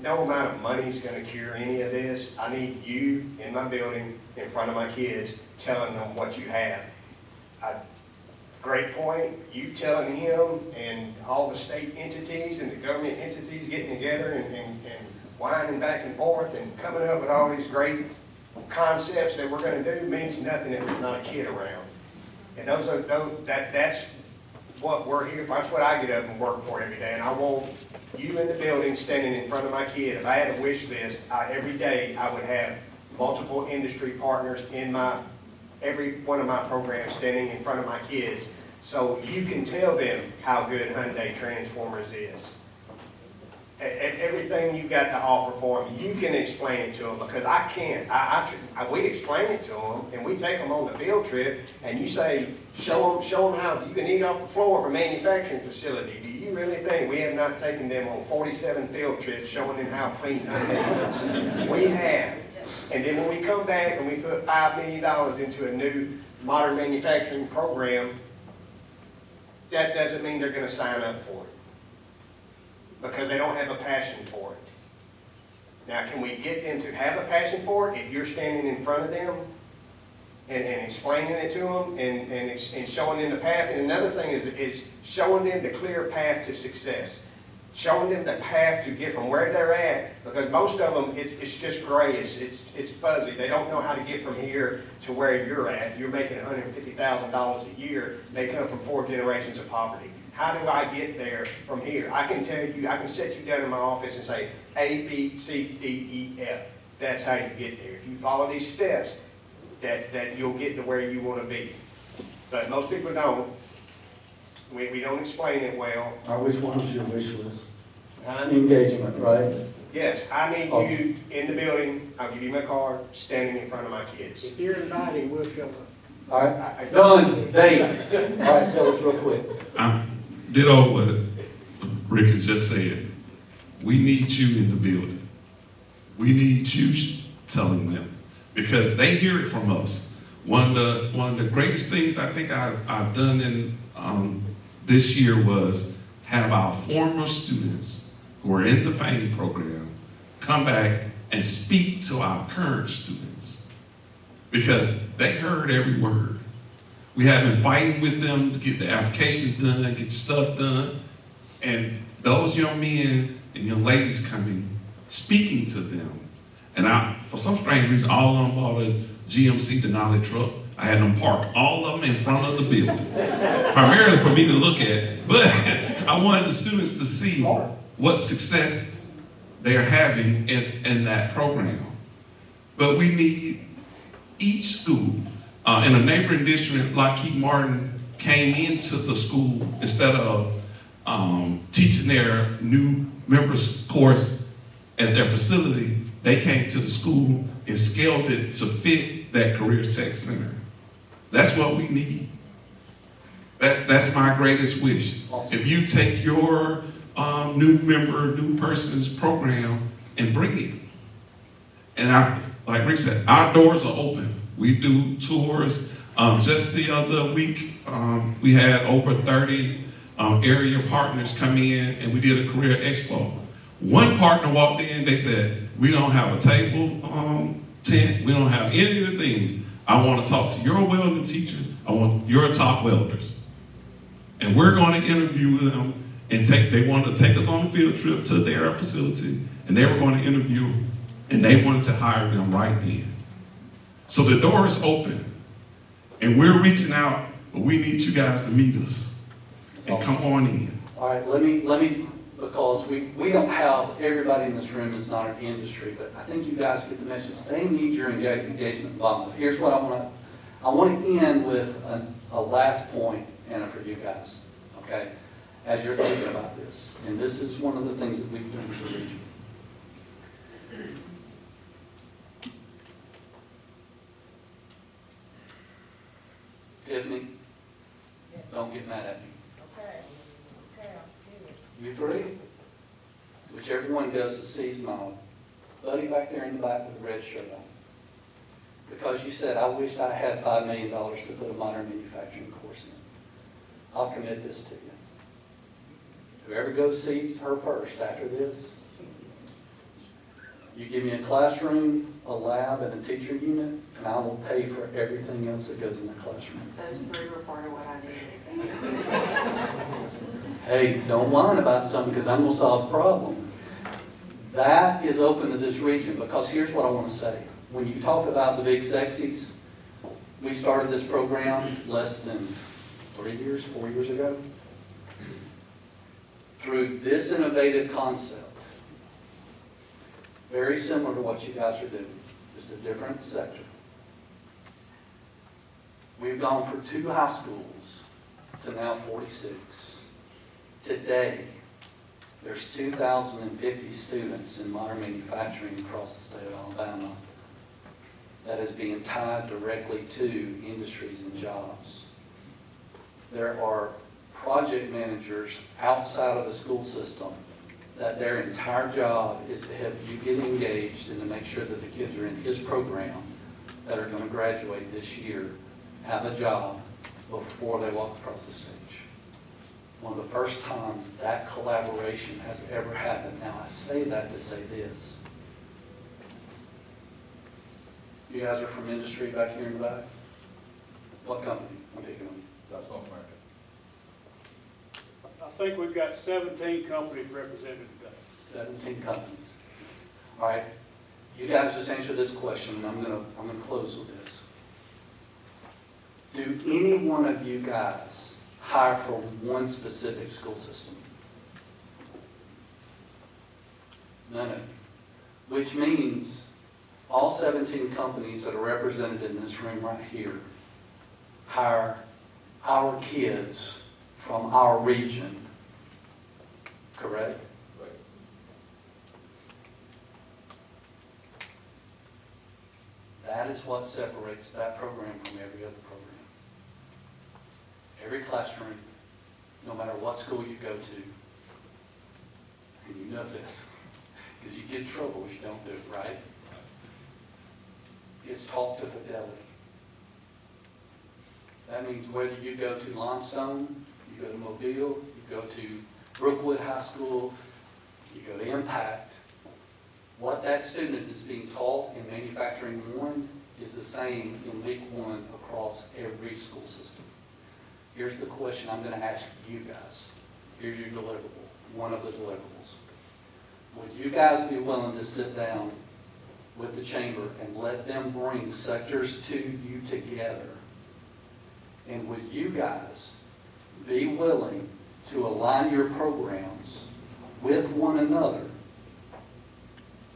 No amount of money is going to cure any of this. I need you in my building, in front of my kids, telling them what you have. Great point. You telling him and all the state entities and the government entities getting together and whining back and forth and coming up with all these great concepts that we're going to do means nothing if there's not a kid around. And that's what we're here for. That's what I get up and work for every day. And I want you in the building standing in front of my kid. If I had a wish list, every day I would have multiple industry partners in every one of my programs standing in front of my kids, so you can tell them how good Hyundai Transformers is. everything you've got to offer for them, you can explain it to them, because I can't. We explain it to them, and we take them on the field trip, and you say, show them how you can eat off the floor of a manufacturing facility. Do you really think we have not taken them on 47 field trips showing them how clean honey is? We have. And then when we come back and we put $5 million into a new modern manufacturing program, that doesn't mean they're going to sign up for it, because they don't have a passion for it. Now, can we get them to have a passion for it if you're standing in front of them and explaining it to them and showing them the path? And another thing is showing them the clear path to success. Showing them the path to get from where they're at, because most of them, it's just gray, it's fuzzy. They don't know how to get from here to where you're at. You're making $150,000 a year. They come from 4 generations of poverty. How do I get there from here? I can tell you, I can sit you down in my office and say, A, B, C, D, E, F. That's how you get there. If you follow these steps, that you'll get to where you want to be. But most people don't. We don't explain it well. Which one is your wish list? Engagement, right? Yes, I need you in the building. I'll give you my card, standing in front of my kids. If you're invited, we'll show up. All right, done, date. All right, tell us real quick. Ditto what Rick has just said. We need you in the building. We need you telling them, because they hear it from us. One of the greatest things I think I've done in this year was have our former students who are in the FAME program come back and speak to our current students, because they heard every word. We have been fighting with them to get the applications done, get your stuff done, and those young men and young ladies coming, speaking to them. And for some strange reason, all of them bought a GMC Denali truck. I had them park all of them in front of the building, primarily for me to look at, but I wanted the students to see what success they're having in that program. But we need each school. In a neighboring district, Lockheed Martin came into the school instead of teaching their new members course at their facility. They came to the school and scaled it to fit that Careers Tech Center. That's what we need. That's my greatest wish. Awesome. If you take your new person's program and bring it. And like Rick said, our doors are open. We do tours. Just the other week, we had over 30 area partners come in, and we did a career expo. One partner walked in, they said, we don't have a table tent, we don't have any of the things. I want to talk to your welding teachers, I want your top welders. And we're going to interview them, and they wanted to take us on a field trip to their facility, and they were going to interview, and they wanted to hire them right then. So the door is open, and we're reaching out, but we need you guys to meet us. And come on in. All right, let me, because we don't have, everybody in this room is not in industry, but I think you guys get the message. They need your engagement involvement. Here's what I want to end with a last point, Anna, for you guys, okay? As you're thinking about this, and this is one of the things that we've done as a region. Tiffany, don't get mad at me. You three, whichever one does the sees my buddy back there in the back with the red shirt on. Because you said, I wish I had $5 million to put a modern manufacturing course in. I'll commit this to you. Whoever goes sees her first after this, you give me a classroom, a lab, and a teacher unit, and I will pay for everything else that goes in the classroom. Those three were part of what I did. Hey, don't whine about something, because I'm going to solve the problem. That is open to this region, because here's what I want to say. When you talk about the big sexies, we started this program less than 4 years ago. Through this innovative concept, very similar to what you guys are doing, just a different sector. We've gone from 2 high schools to now 46. Today, There's 2,050 students in modern manufacturing across the state of Alabama that is being tied directly to industries and jobs. There are project managers outside of the school system that their entire job is to help you get engaged and to make sure that the kids are in his program that are going to graduate this year have a job before they walk across the stage. One of the first times that collaboration has ever happened. Now, I say that to say this. You guys are from industry back here in the back? What company? I'm picking on you. That's North America. I think we've got 17 companies represented today. 17 companies. All right, you guys just answer this question, and I'm gonna close with this. Do any one of you guys hire for one specific school system? None of you. Which means all 17 companies that are represented in this room right here hire our kids from our region, correct? Right. That is what separates that program from every other program. Every classroom, no matter what school you go to, and you know this, because you get in trouble if you don't do it right, is taught to fidelity. That means whether you go to Limestone, you go to Mobile, you go to Brookwood High School, you go to Impact, what that student is being taught in Manufacturing 1 is the same in Week 1 across every school system. Here's the question I'm going to ask you guys. Here's your deliverable, one of the deliverables. Would you guys be willing to sit down with the chamber and let them bring sectors to you together? And would you guys be willing to align your programs with one another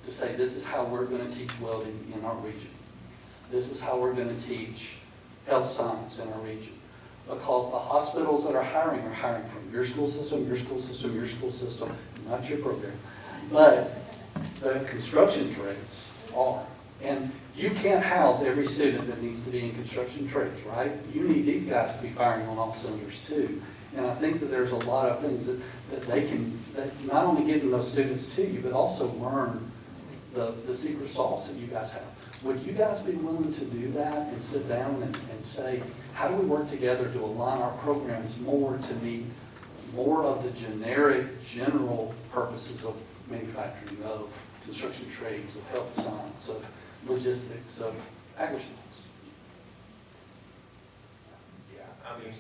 to say this is how we're going to teach welding in our region? This is how we're going to teach health science in our region. Because the hospitals that are hiring from your school system, your school system, your school system, not your program. But the construction trades are. And you can't house every student that needs to be in construction trades, right? You need these guys to be firing on all cylinders too. And I think that there's a lot of things that they can, that not only getting those students to you, but also learn the secret sauce that you guys have. Would you guys be willing to do that and sit down and say, how do we work together to align our programs more to meet more of the general purposes of manufacturing, of construction trades, of health science, of logistics, of agri-science? Yeah, I mean,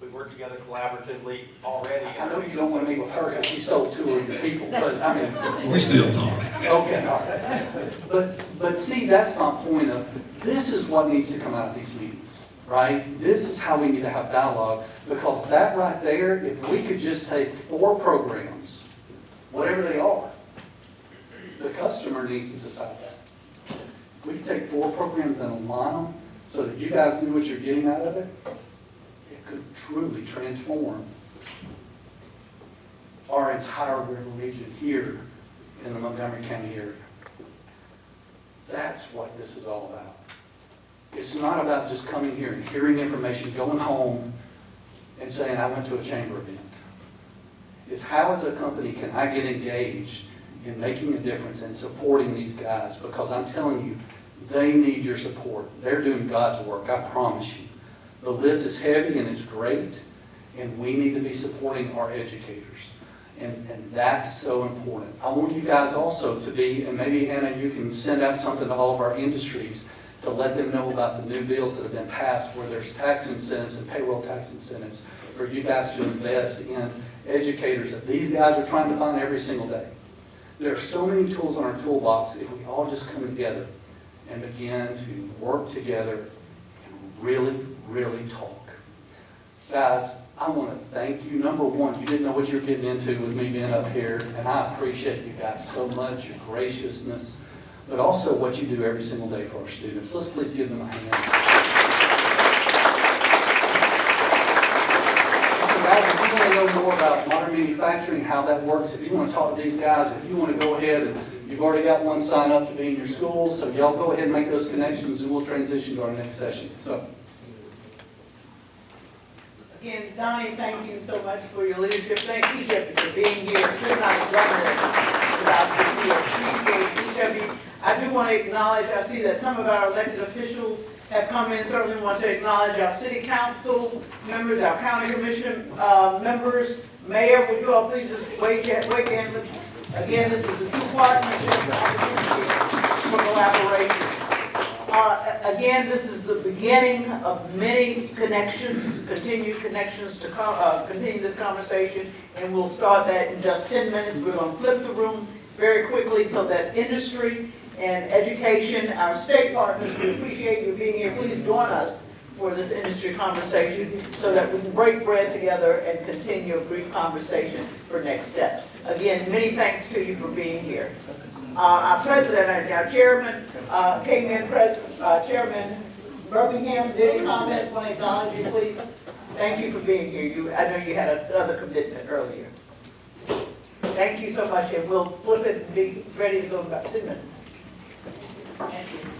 we work together collaboratively already. I know you don't want to meet with her because she stole 2 of your people, but I mean. We still talk. Okay, all right. But see, that's my point of, this is what needs to come out of these meetings, right? This is how we need to have dialogue, because that right there, if we could just take 4 programs, whatever they are, the customer needs to decide that. If we could take 4 programs and align them so that you guys knew what you're getting out of it, it could truly transform our entire river region here in the Montgomery County area. That's what this is all about. It's not about just coming here and hearing information, going home and saying, I went to a chamber event. It's how as a company can I get engaged in making a difference and supporting these guys, because I'm telling you, they need your support. They're doing God's work, I promise you. The lift is heavy and it's great, and we need to be supporting our educators. And that's so important. I want you guys also to be, and maybe Hannah, you can send out something to all of our industries to let them know about the new bills that have been passed where there's tax incentives and payroll tax incentives for you guys to invest in educators that these guys are trying to find every single day. There are so many tools in our toolbox if we all just come together and begin to work together and really, really talk. Guys, I want to thank you. Number one, you didn't know what you were getting into with me being up here, and I appreciate you guys so much, your graciousness, but also what you do every single day for our students. Let's please give them a hand. So guys, if you want to know more about modern manufacturing, how that works, if you want to talk to these guys, if you want to go ahead, and you've already got one sign up to be in your school, so y'all go ahead and make those connections, and we'll transition to our next session. So, Again, Donnie, thank you so much for your leadership. Thank each of you for being here. Could not have done this without you. We appreciate each of you. I do want to acknowledge, I see that some of our elected officials have come in. Certainly want to acknowledge our city council members, our county commission members. Mayor, would you all please just wave your hand? Again, this is the true partnership for collaboration. Again, this is the beginning of many connections, continued connections to continue this conversation, and we'll start that in just 10 minutes. We're going to flip the room very quickly so that industry and education, our state partners, we appreciate you being here. Please join us for this industry conversation so that we can break bread together and continue a brief conversation for next steps. Again, many thanks to you for being here. Our president and our chairman came in, Chairman Birmingham, did any comments, want to acknowledge you, please? Thank you for being here. I know you had another commitment earlier. Thank you so much, and we'll flip it and be ready to go in about 10 minutes. Thank you.